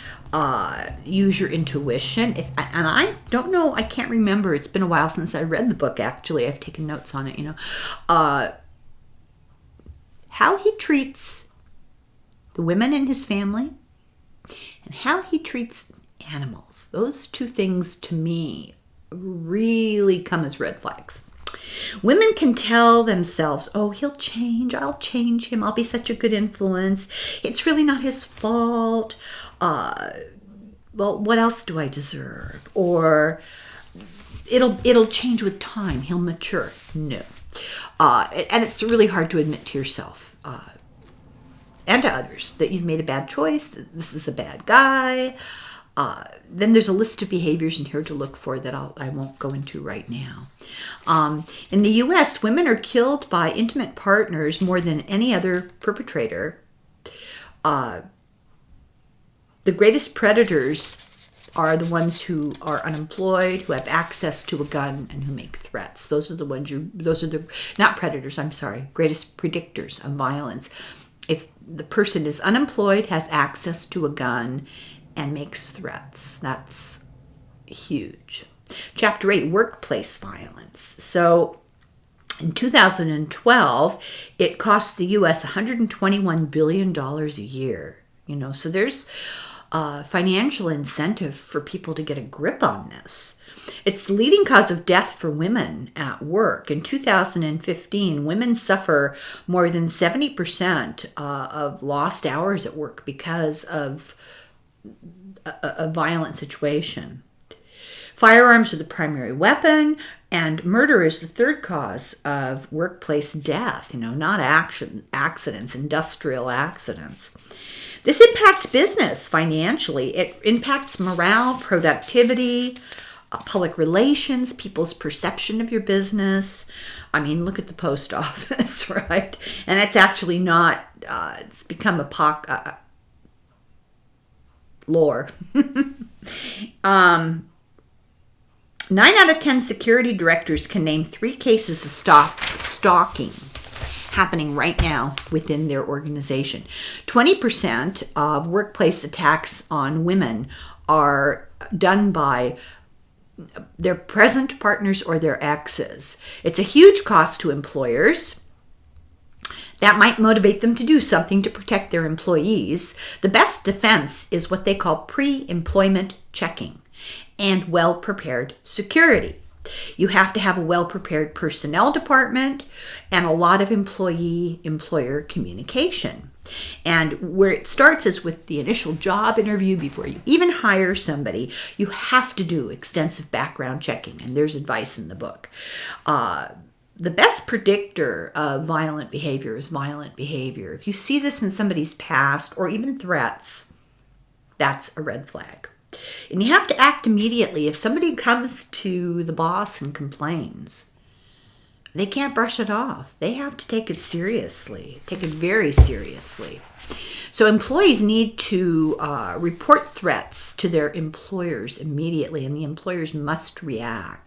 use your intuition. And I don't know, I can't remember. It's been a while since I read the book, actually. I've taken notes on it, how he treats the women in his family and how he treats animals. Those two things, to me, really come as red flags. Women can tell themselves, oh, he'll change. I'll change him. I'll be such a good influence. It's really not his fault. Well, what else do I deserve? Or it'll change with time. He'll mature. No. And it's really hard to admit to yourself and to others that you've made a bad choice. That this is a bad guy. Then there's a list of behaviors in here to look for that I won't go into right now. In the U.S., women are killed by intimate partners more than any other perpetrator. The greatest predators are the ones who are unemployed, who have access to a gun, and who make threats. Those are the not predators, I'm sorry, greatest predictors of violence. If the person is unemployed, has access to a gun, and makes threats. That's huge. Chapter 8, workplace violence. So in 2012, it cost the U.S. $121 billion a year. So there's financial incentive for people to get a grip on this. It's the leading cause of death for women at work. In 2015, women suffer more than 70% of lost hours at work because of a violent situation. Firearms are the primary weapon, and murder is the third cause of workplace death, not accidents, industrial accidents. This impacts business financially. It impacts morale, productivity, public relations, people's perception of your business. I mean, look at the post office, right? And it's actually not, it's become a lore. 9 out of 10 security directors can name 3 cases of stalking happening right now within their organization. 20% of workplace attacks on women are done by their present partners or their exes. It's a huge cost to employers. That might motivate them to do something to protect their employees. The best defense is what they call pre-employment checking and well-prepared security. You have to have a well-prepared personnel department and a lot of employee-employer communication. And where it starts is with the initial job interview. Before you even hire somebody, you have to do extensive background checking, and there's advice in the book. The best predictor of violent behavior is violent behavior. If you see this in somebody's past or even threats, that's a red flag. And you have to act immediately. If somebody comes to the boss and complains, they can't brush it off. They have to take it seriously, take it very seriously. So employees need to report threats to their employers immediately, and the employers must react.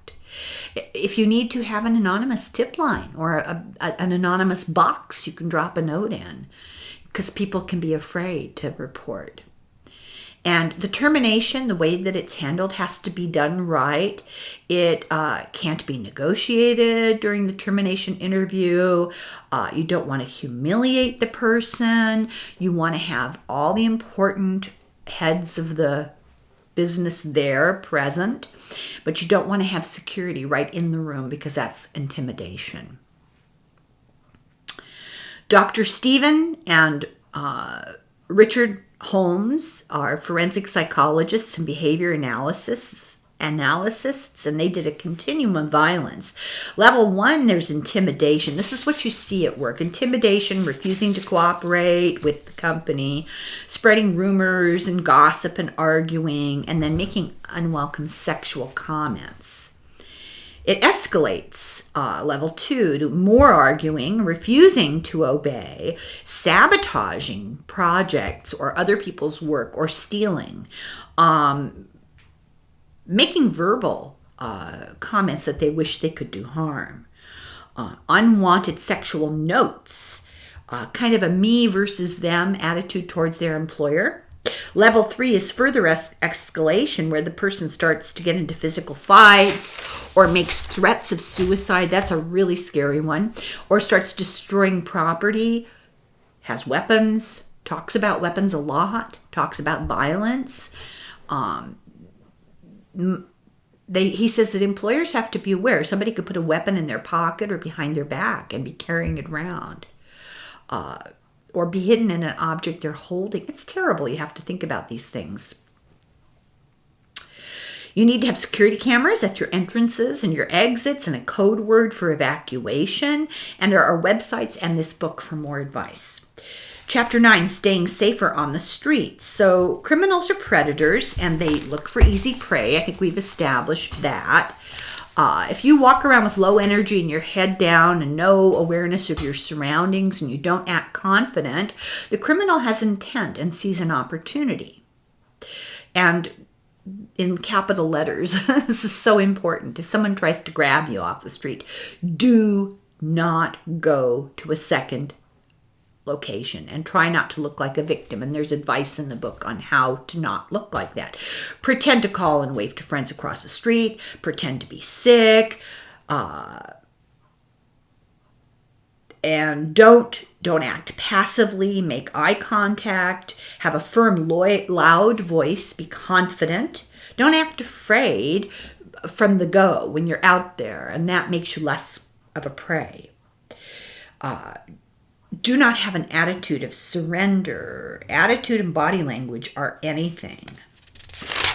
If you need to have an anonymous tip line or an anonymous box you can drop a note in, because people can be afraid to report. And the termination, the way that it's handled, has to be done right. It can't be negotiated during the termination interview. You don't want to humiliate the person. You want to have all the important heads of the business there present, but you don't want to have security right in the room because that's intimidation. Dr. Stephen and Richard Holmes are forensic psychologists and behavior analysts, and they did a continuum of violence. Level 1, there's intimidation. This is what you see at work. Intimidation, refusing to cooperate with the company, spreading rumors and gossip and arguing, and then making unwelcome sexual comments. It escalates, level 2, to more arguing, refusing to obey, sabotaging projects or other people's work, or stealing, making verbal comments that they wish they could do harm, unwanted sexual notes, kind of a me versus them attitude towards their employer. Level 3 is further escalation, where the person starts to get into physical fights or makes threats of suicide. That's a really scary one. Or starts destroying property, has weapons, talks about weapons a lot, talks about violence. He says that employers have to be aware. Somebody could put a weapon in their pocket or behind their back and be carrying it around. Or be hidden in an object they're holding. It's terrible. You have to think about these things. You need to have security cameras at your entrances and your exits and a code word for evacuation. And there are websites and this book for more advice. Chapter 9, staying safer on the streets. So criminals are predators and they look for easy prey. I think we've established that. If you walk around with low energy and your head down and no awareness of your surroundings and you don't act confident, the criminal has intent and sees an opportunity. And in capital letters, this is so important. If someone tries to grab you off the street, do not go to a second location and try not to look like a victim. And there's advice in the book on how to not look like that. Pretend to call and wave to friends across the street. Pretend to be sick. And don't act passively. Make eye contact. Have a firm, loud voice. Be confident. Don't act afraid from the go when you're out there, and that makes you less of a prey. Do not have an attitude of surrender. Attitude and body language are anything.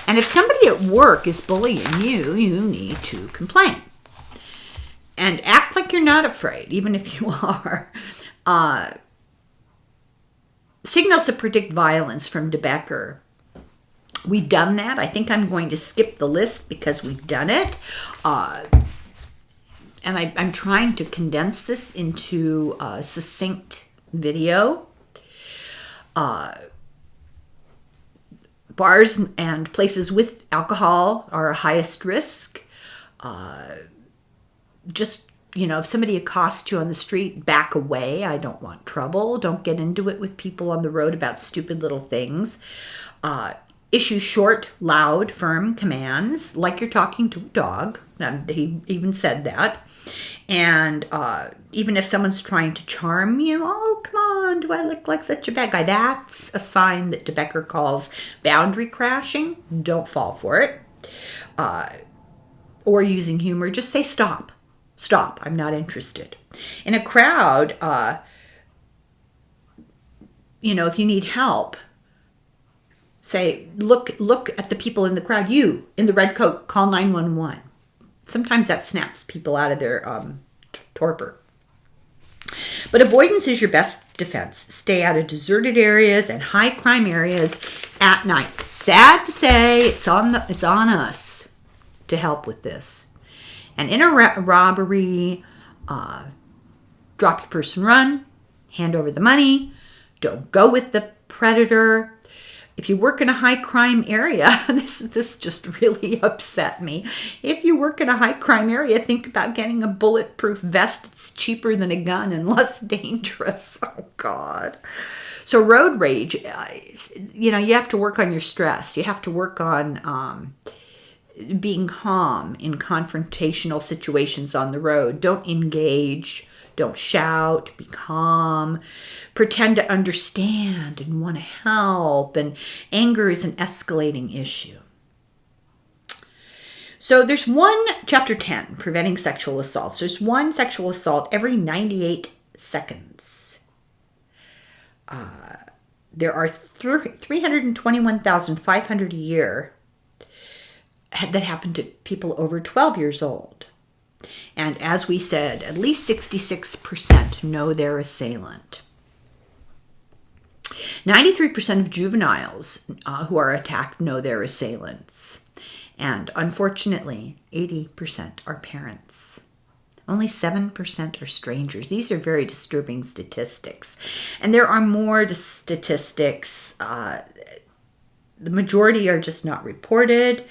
And if somebody at work is bullying you, you need to complain. And act like you're not afraid, even if you are. Signals that predict violence from DeBecker. We've done that. I think I'm going to skip the list because we've done it. And I'm trying to condense this into a succinct video. Bars and places with alcohol are highest risk. If somebody accosts you on the street, back away. I don't want trouble. Don't get into it with people on the road about stupid little things. Issue short, loud, firm commands, like you're talking to a dog. He even said that. And even if someone's trying to charm you, oh, come on, do I look like such a bad guy? That's a sign that DeBecker calls boundary crashing. Don't fall for it. Or using humor, just say stop. Stop, I'm not interested. In a crowd, if you need help, say, look at the people in the crowd. You, in the red coat, call 911. Sometimes that snaps people out of their torpor. But avoidance is your best defense. Stay out of deserted areas and high crime areas at night. Sad to say, it's on us to help with this. And in a robbery, drop your purse and run. Hand over the money. Don't go with the predator. If you work in a high crime area, this just really upset me. If you work in a high crime area, think about getting a bulletproof vest. It's cheaper than a gun and less dangerous. Oh, God. So road rage, you have to work on your stress. You have to work on being calm in confrontational situations on the road. Don't engage. Don't shout, be calm, pretend to understand and want to help. And anger is an escalating issue. So chapter 10, preventing sexual assaults. There's one sexual assault every 98 seconds. There are 321,500 a year that happen to people over 12 years old. And as we said, at least 66% know their assailant. 93% of juveniles who are attacked know their assailants. And unfortunately, 80% are parents. Only 7% are strangers. These are very disturbing statistics. And there are more statistics. The majority are just not reported.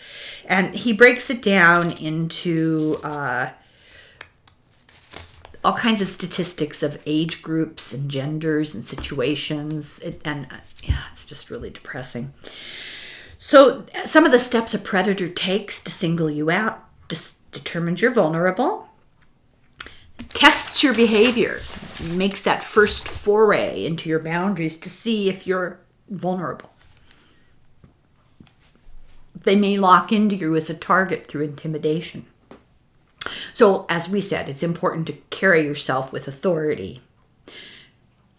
And he breaks it down into all kinds of statistics of age groups and genders and situations. It's just really depressing. So some of the steps a predator takes to single you out determines you're vulnerable, tests your behavior, makes that first foray into your boundaries to see if you're vulnerable. They may lock into you as a target through intimidation. So, as we said, it's important to carry yourself with authority.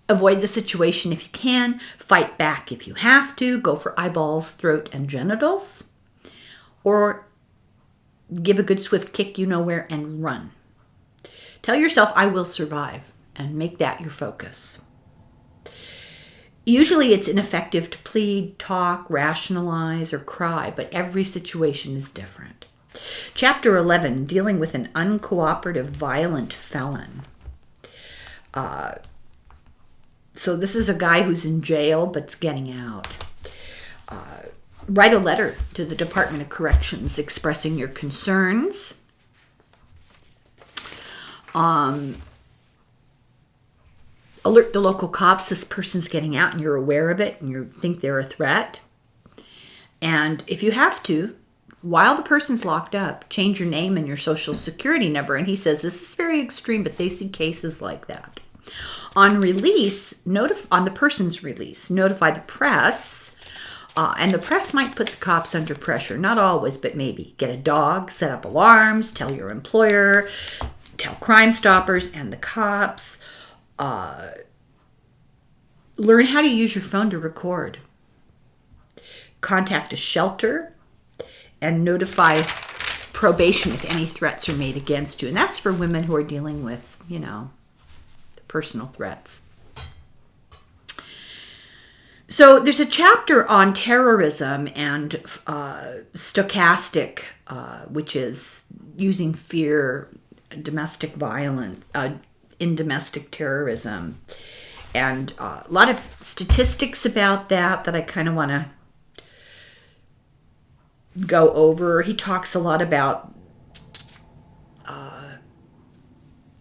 Avoid the situation if you can. Fight back if you have to. Go for eyeballs, throat, and genitals. Or give a good swift kick you know where and run. Tell yourself, I will survive, and make that your focus. Usually it's ineffective to plead, talk, rationalize, or cry, but every situation is different. Chapter 11, dealing with an uncooperative, violent felon. So this is a guy who's in jail but's getting out. Write a letter to the Department of Corrections expressing your concerns. Alert the local cops this person's getting out and you're aware of it and you think they're a threat. And if you have to, while the person's locked up, change your name and your social security number. And he says this is very extreme, but they see cases like that. On release, on the person's release, notify the press. And the press might put the cops under pressure. Not always, but maybe. Get a dog, set up alarms, tell your employer, tell Crime Stoppers and the cops. Learn how to use your phone to record. Contact a shelter and notify probation if any threats are made against you. And that's for women who are dealing with, personal threats. So there's a chapter on terrorism and stochastic, which is using fear, domestic violence, in domestic terrorism. And a lot of statistics about that I kind of want to go over. He talks a lot about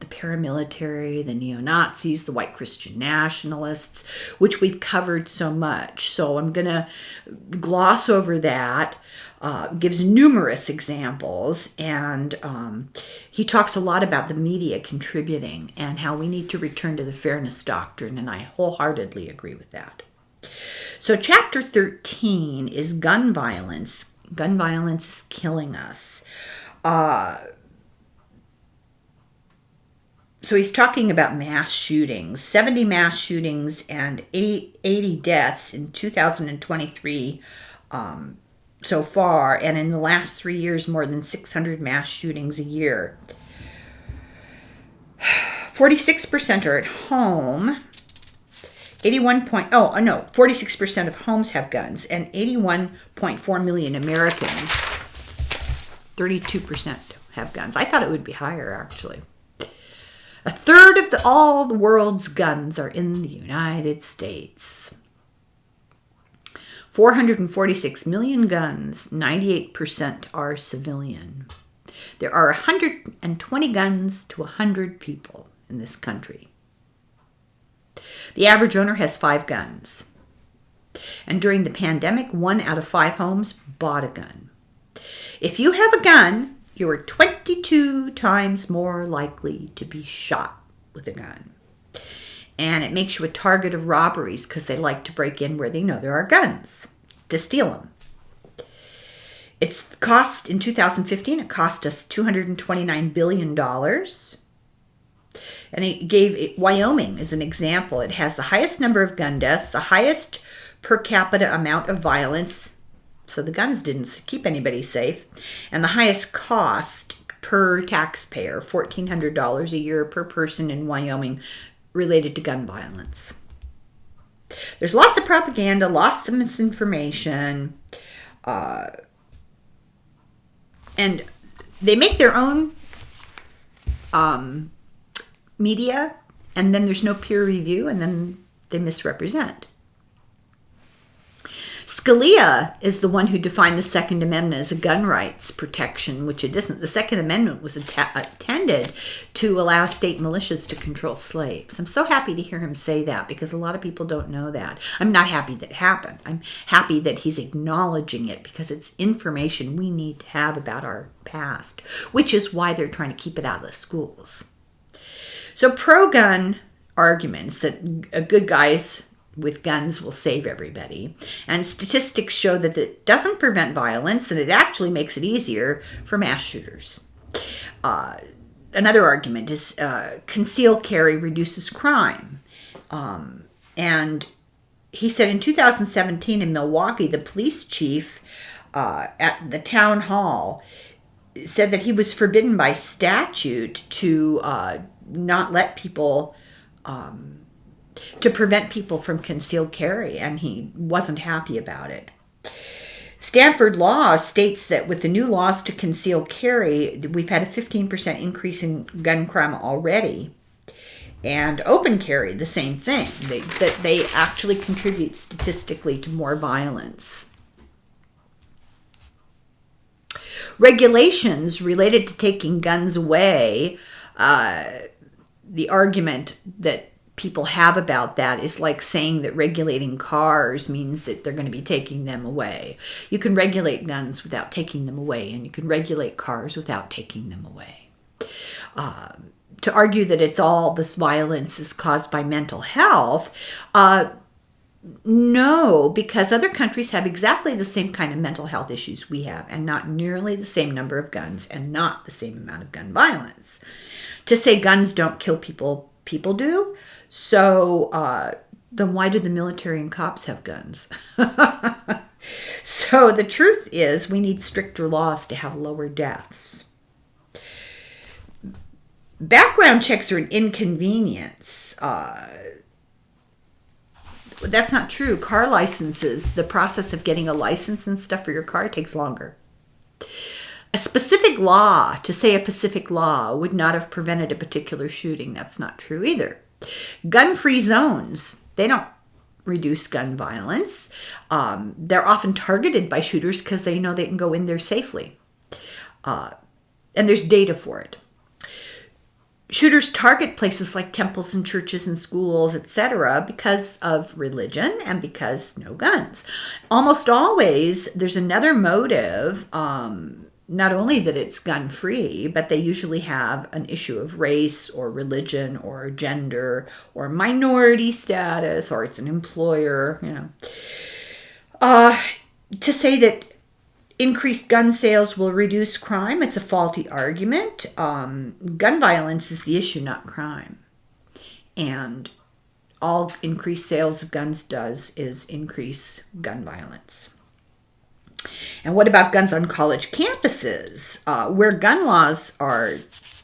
the paramilitary, the neo-Nazis, the white Christian nationalists, which we've covered so much. So I'm going to gloss over that. Gives numerous examples, and he talks a lot about the media contributing and how we need to return to the fairness doctrine, and I wholeheartedly agree with that. So chapter 13 is gun violence. Gun violence is killing us. So he's talking about mass shootings, 70 mass shootings and 80 deaths in 2023 so far, and in the last 3 years, more than 600 mass shootings a year. 46% are at home. 46% of homes have guns, and 81.4 million Americans, 32% have guns. I thought it would be higher, actually. A third of all the world's guns are in the United States. 446 million guns, 98% are civilian. There are 120 guns to 100 people in this country. The average owner has 5 guns. And during the pandemic, 1 out of 5 homes bought a gun. If you have a gun, you are 22 times more likely to be shot with a gun. And it makes you a target of robberies because they like to break in where they know there are guns to steal them. It's cost in 2015, it cost us $229 billion. And it gave Wyoming as an example. It has the highest number of gun deaths, the highest per capita amount of violence, so the guns didn't keep anybody safe, and the highest cost per taxpayer, $1,400 a year per person in Wyoming related to gun violence. There's lots of propaganda, lots of misinformation, and they make their own media, and then there's no peer review, and then they misrepresent. Scalia is the one who defined the Second Amendment as a gun rights protection, which it isn't. The Second Amendment was intended to allow state militias to control slaves. I'm so happy to hear him say that, because a lot of people don't know that. I'm not happy that it happened. I'm happy that he's acknowledging it, because it's information we need to have about our past, which is why they're trying to keep it out of the schools. So pro-gun arguments that good guys with guns will save everybody, and statistics show that it doesn't prevent violence, and it actually makes it easier for mass shooters. Another argument is concealed carry reduces crime. And he said in 2017 in Milwaukee, the police chief at the town hall said that he was forbidden by statute to not let people to prevent people from concealed carry, and he wasn't happy about it. Stanford Law states that with the new laws to conceal carry, we've had a 15% increase in gun crime already. And open carry, the same thing. They actually contribute statistically to more violence. Regulations related to taking guns away, the argument that people have about that is like saying that regulating cars means that they're going to be taking them away. You can regulate guns without taking them away, and you can regulate cars without taking them away. To argue that it's all this violence is caused by mental health, no, because other countries have exactly the same kind of mental health issues we have, and not nearly the same number of guns, and not the same amount of gun violence. To say guns don't kill people, people do. So then why do the military and cops have guns? So the truth is we need stricter laws to have lower deaths. Background checks are an inconvenience. That's not true. Car licenses, the process of getting a license and stuff for your car takes longer. A specific law, to say a specific law, would not have prevented a particular shooting. That's not true either. Gun-free zones, they don't reduce gun violence. They're often targeted by shooters because they know they can go in there safely. And there's data for it. Shooters target places like temples and churches and schools, etc., because of religion and because no guns. Almost always, there's another motive, not only that it's gun-free, but they usually have an issue of race or religion or gender or minority status, or it's an employer, To say that increased gun sales will reduce crime, it's a faulty argument. Gun violence is the issue, not crime. And all increased sales of guns does is increase gun violence. And what about guns on college campuses? Where gun laws are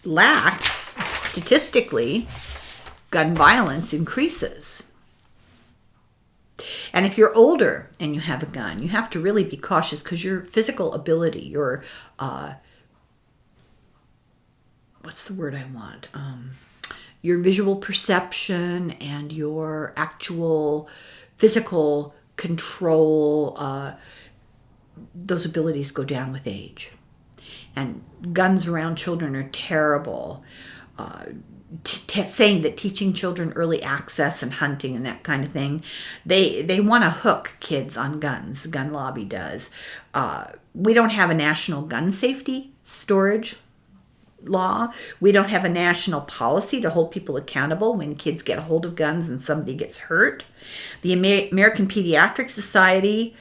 lax, statistically, gun violence increases. And if you're older and you have a gun, you have to really be cautious, because your physical ability, your, what's the word I want? Your visual perception and your actual physical control, those abilities go down with age. And guns around children are terrible. Saying that teaching children early access and hunting and that kind of thing, they want to hook kids on guns. The gun lobby does. We don't have a national gun safety storage law. We don't have a national policy to hold people accountable when kids get a hold of guns and somebody gets hurt. The American Pediatric Society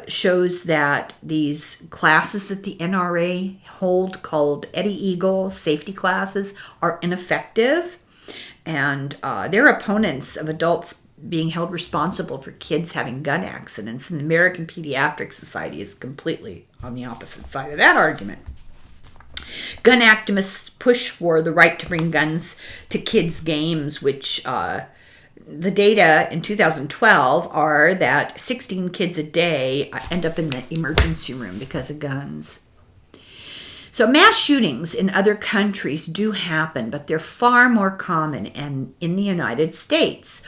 shows that these classes that the NRA hold, called Eddie Eagle safety classes, are ineffective. And they're opponents of adults being held responsible for kids having gun accidents. And the American Pediatric Society is completely on the opposite side of that argument. Gun activists push for the right to bring guns to kids' games, which the data in 2012 are that 16 kids a day end up in the emergency room because of guns. So mass shootings in other countries do happen, but they're far more common in the United States.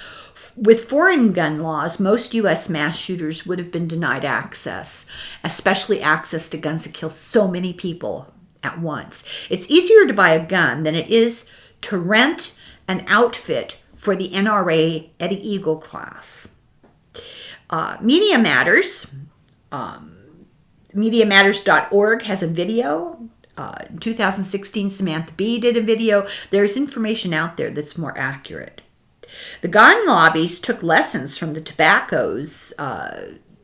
With foreign gun laws, most U.S. mass shooters would have been denied access, especially access to guns that kill so many people at once. It's easier to buy a gun than it is to rent an outfit for the NRA Eddie Eagle class. Media Matters, MediaMatters.org has a video. In 2016, Samantha Bee did a video. There's information out there that's more accurate. The gun lobbies took lessons from the tobacco's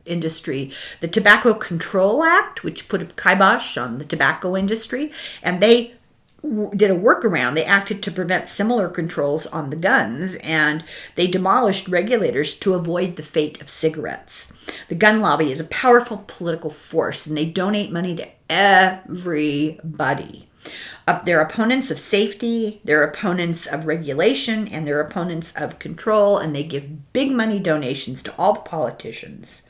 industry, the Tobacco Control Act, which put a kibosh on the tobacco industry, and they did a workaround. They acted to prevent similar controls on the guns, and they demolished regulators to avoid the fate of cigarettes. The gun lobby is a powerful political force, and they donate money to everybody. They're opponents of safety, they're opponents of regulation, and they're opponents of control, and they give big money donations to all the politicians.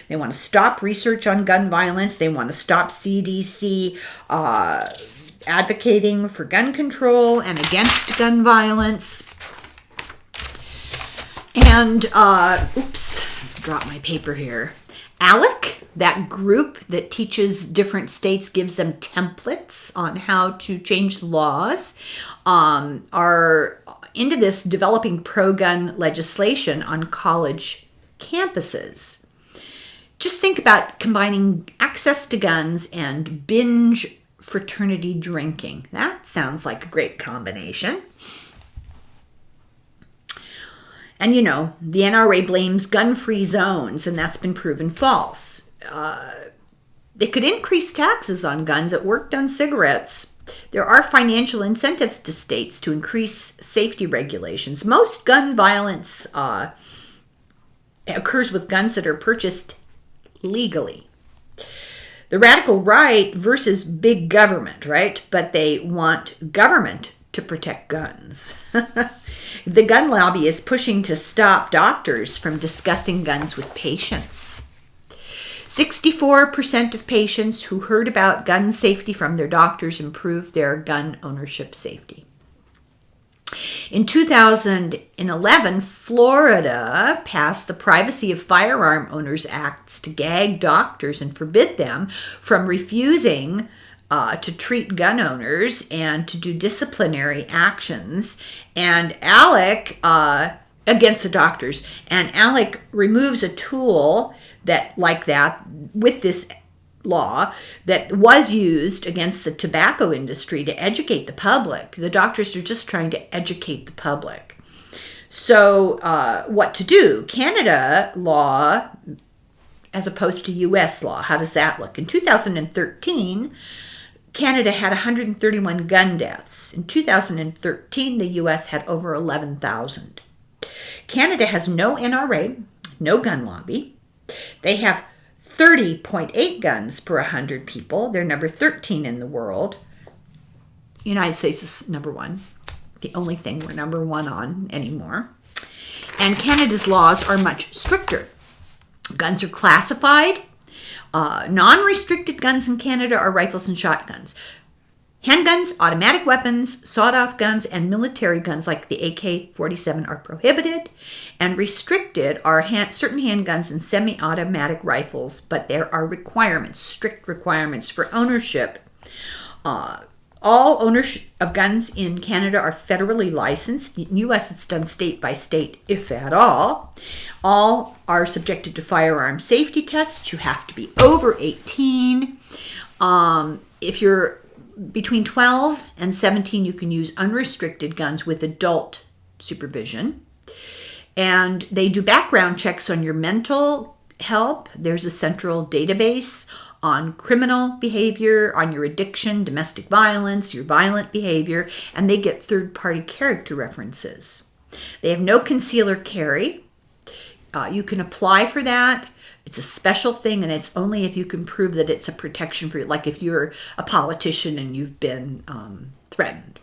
They want to stop research on gun violence. They want to stop CDC advocating for gun control and against gun violence. And, dropped my paper here. ALEC, that group that teaches different states, gives them templates on how to change laws, are into this developing pro-gun legislation on college campuses. Just think about combining access to guns and binge fraternity drinking. That sounds like a great combination. And the NRA blames gun-free zones, and that's been proven false. They could increase taxes on guns that worked on cigarettes. There are financial incentives to states to increase safety regulations. Most gun violence occurs with guns that are purchased legally. The radical right versus big government, right? But they want government to protect guns. The gun lobby is pushing to stop doctors from discussing guns with patients. 64% of patients who heard about gun safety from their doctors improved their gun ownership safety. In 2011, Florida passed the Privacy of Firearm Owners Acts to gag doctors and forbid them from refusing to treat gun owners and to do disciplinary actions. And ALEC, against the doctors, and ALEC removes a tool that with this law that was used against the tobacco industry to educate the public. The doctors are just trying to educate the public. So what to do? Canada law as opposed to U.S. law. How does that look? In 2013, Canada had 131 gun deaths. In 2013, the U.S. had over 11,000. Canada has no NRA, no gun lobby. They have 30.8 guns per 100 people. They're number 13 in the world. United States is number 1. The only thing we're number 1 on anymore. And Canada's laws are much stricter. Guns are classified. Non-restricted guns in Canada are rifles and shotguns. Handguns, automatic weapons, sawed-off guns, and military guns like the AK-47 are prohibited, and restricted are certain handguns and semi-automatic rifles, but there are strict requirements for ownership. All ownership of guns in Canada are federally licensed. In the U.S., it's done state by state, if at all. All are subjected to firearm safety tests. You have to be over 18. If you're between 12 and 17, you can use unrestricted guns with adult supervision. And they do background checks on your mental help. There's a central database on criminal behavior, on your addiction, domestic violence, your violent behavior, and they get third-party character references. They have no conceal or carry. You can apply for that. It's a special thing, and it's only if you can prove that it's a protection for you, like if you're a politician and you've been threatened.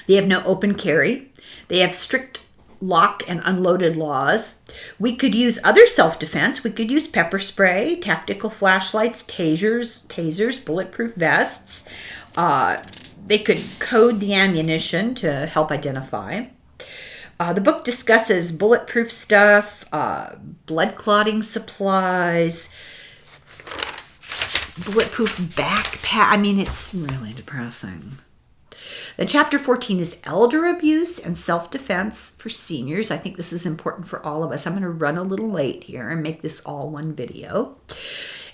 They have no open carry. They have strict lock and unloaded laws. We could use other self-defense. We could use pepper spray, tactical flashlights, tasers, bulletproof vests. They could code the ammunition to help identify. The book discusses bulletproof stuff, blood clotting supplies, bulletproof backpack. I mean, it's really depressing. Then chapter 14 is elder abuse and self-defense for seniors. I think this is important for all of us. I'm going to run a little late here and make this all one video.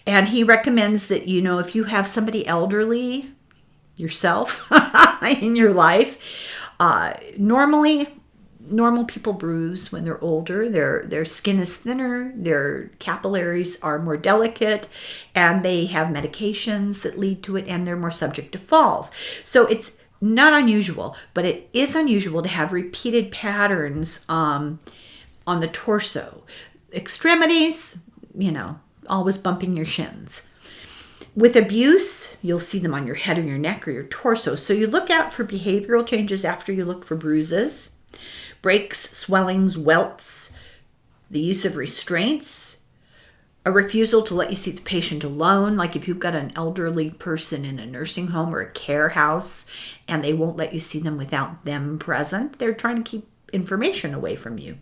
And he recommends that, if you have somebody elderly yourself in your life, normal people bruise when they're older. Their skin is thinner, their capillaries are more delicate, and they have medications that lead to it, and they're more subject to falls. So it's not unusual, but it is unusual to have repeated patterns on the torso. Extremities, always bumping your shins. With abuse, you'll see them on your head or your neck or your torso. So you look out for behavioral changes after you look for bruises, breaks, swellings, welts, the use of restraints, a refusal to let you see the patient alone, like if you've got an elderly person in a nursing home or a care house and they won't let you see them without them present, they're trying to keep information away from you.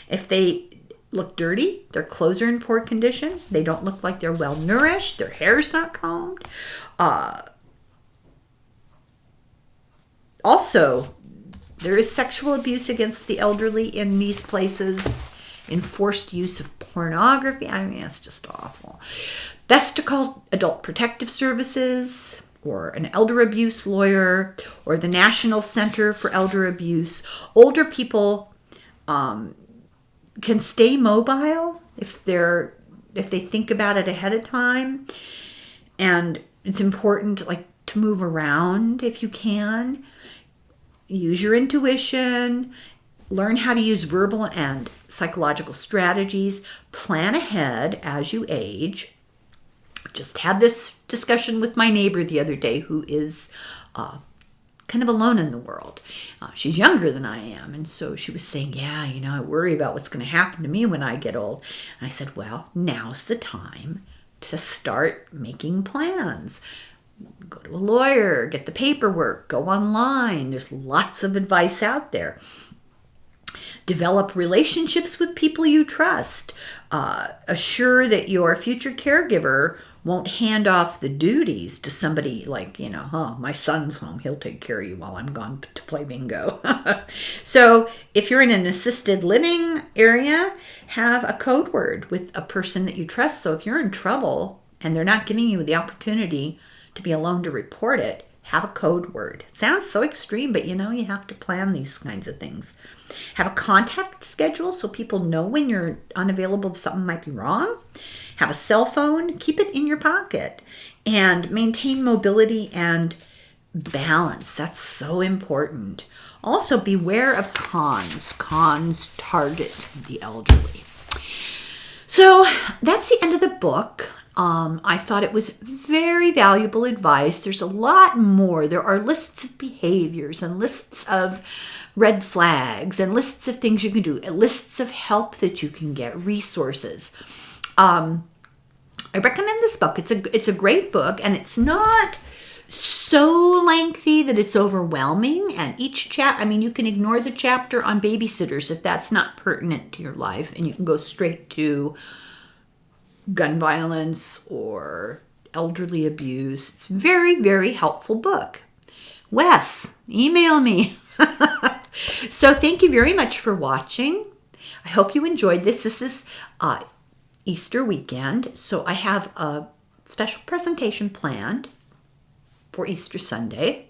If they look dirty, their clothes are in poor condition, they don't look like they're well nourished, their hair's not combed. Also, there is sexual abuse against the elderly in these places. Enforced use of pornography. I mean, it's just awful. Best to call Adult Protective Services or an elder abuse lawyer or the National Center for Elder Abuse. Older people can stay mobile if they think about it ahead of time. And it's important to move around if you can. Use your intuition. Learn how to use verbal and psychological strategies. Plan ahead as you age. Just had this discussion with my neighbor the other day who is kind of alone in the world. She's younger than I am. And so she was saying, I worry about what's going to happen to me when I get old. And I said, well, now's the time to start making plans. Go to a lawyer, get the paperwork, go online. There's lots of advice out there. Develop relationships with people you trust. Assure that your future caregiver won't hand off the duties to somebody like, my son's home, he'll take care of you while I'm gone to play bingo. So if you're in an assisted living area, have a code word with a person that you trust. So if you're in trouble and they're not giving you the opportunity to be alone to report it, have a code word. It sounds so extreme, but you have to plan these kinds of things. Have a contact schedule so people know when you're unavailable, something might be wrong. Have a cell phone, keep it in your pocket, and maintain mobility and balance. That's so important. Also, beware of cons. Cons target the elderly. So that's the end of the book. I thought it was very valuable advice. There's a lot more. There are lists of behaviors and lists of red flags and lists of things you can do, lists of help that you can get, resources. I recommend this book. It's a great book, and it's not so lengthy that it's overwhelming. And each you can ignore the chapter on babysitters if that's not pertinent to your life, and you can go straight to gun violence or elderly abuse. It's a very, very helpful book. Wes, email me. So thank you very much for watching. I hope you enjoyed this. This is Easter weekend, so I have a special presentation planned for Easter Sunday.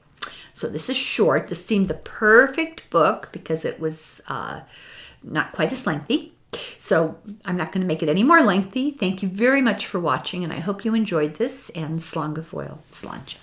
So this is short. This seemed the perfect book because it was not quite as lengthy. So I'm not going to make it any more lengthy. Thank you very much for watching, and I hope you enjoyed this, and slán go fóill, sláinte.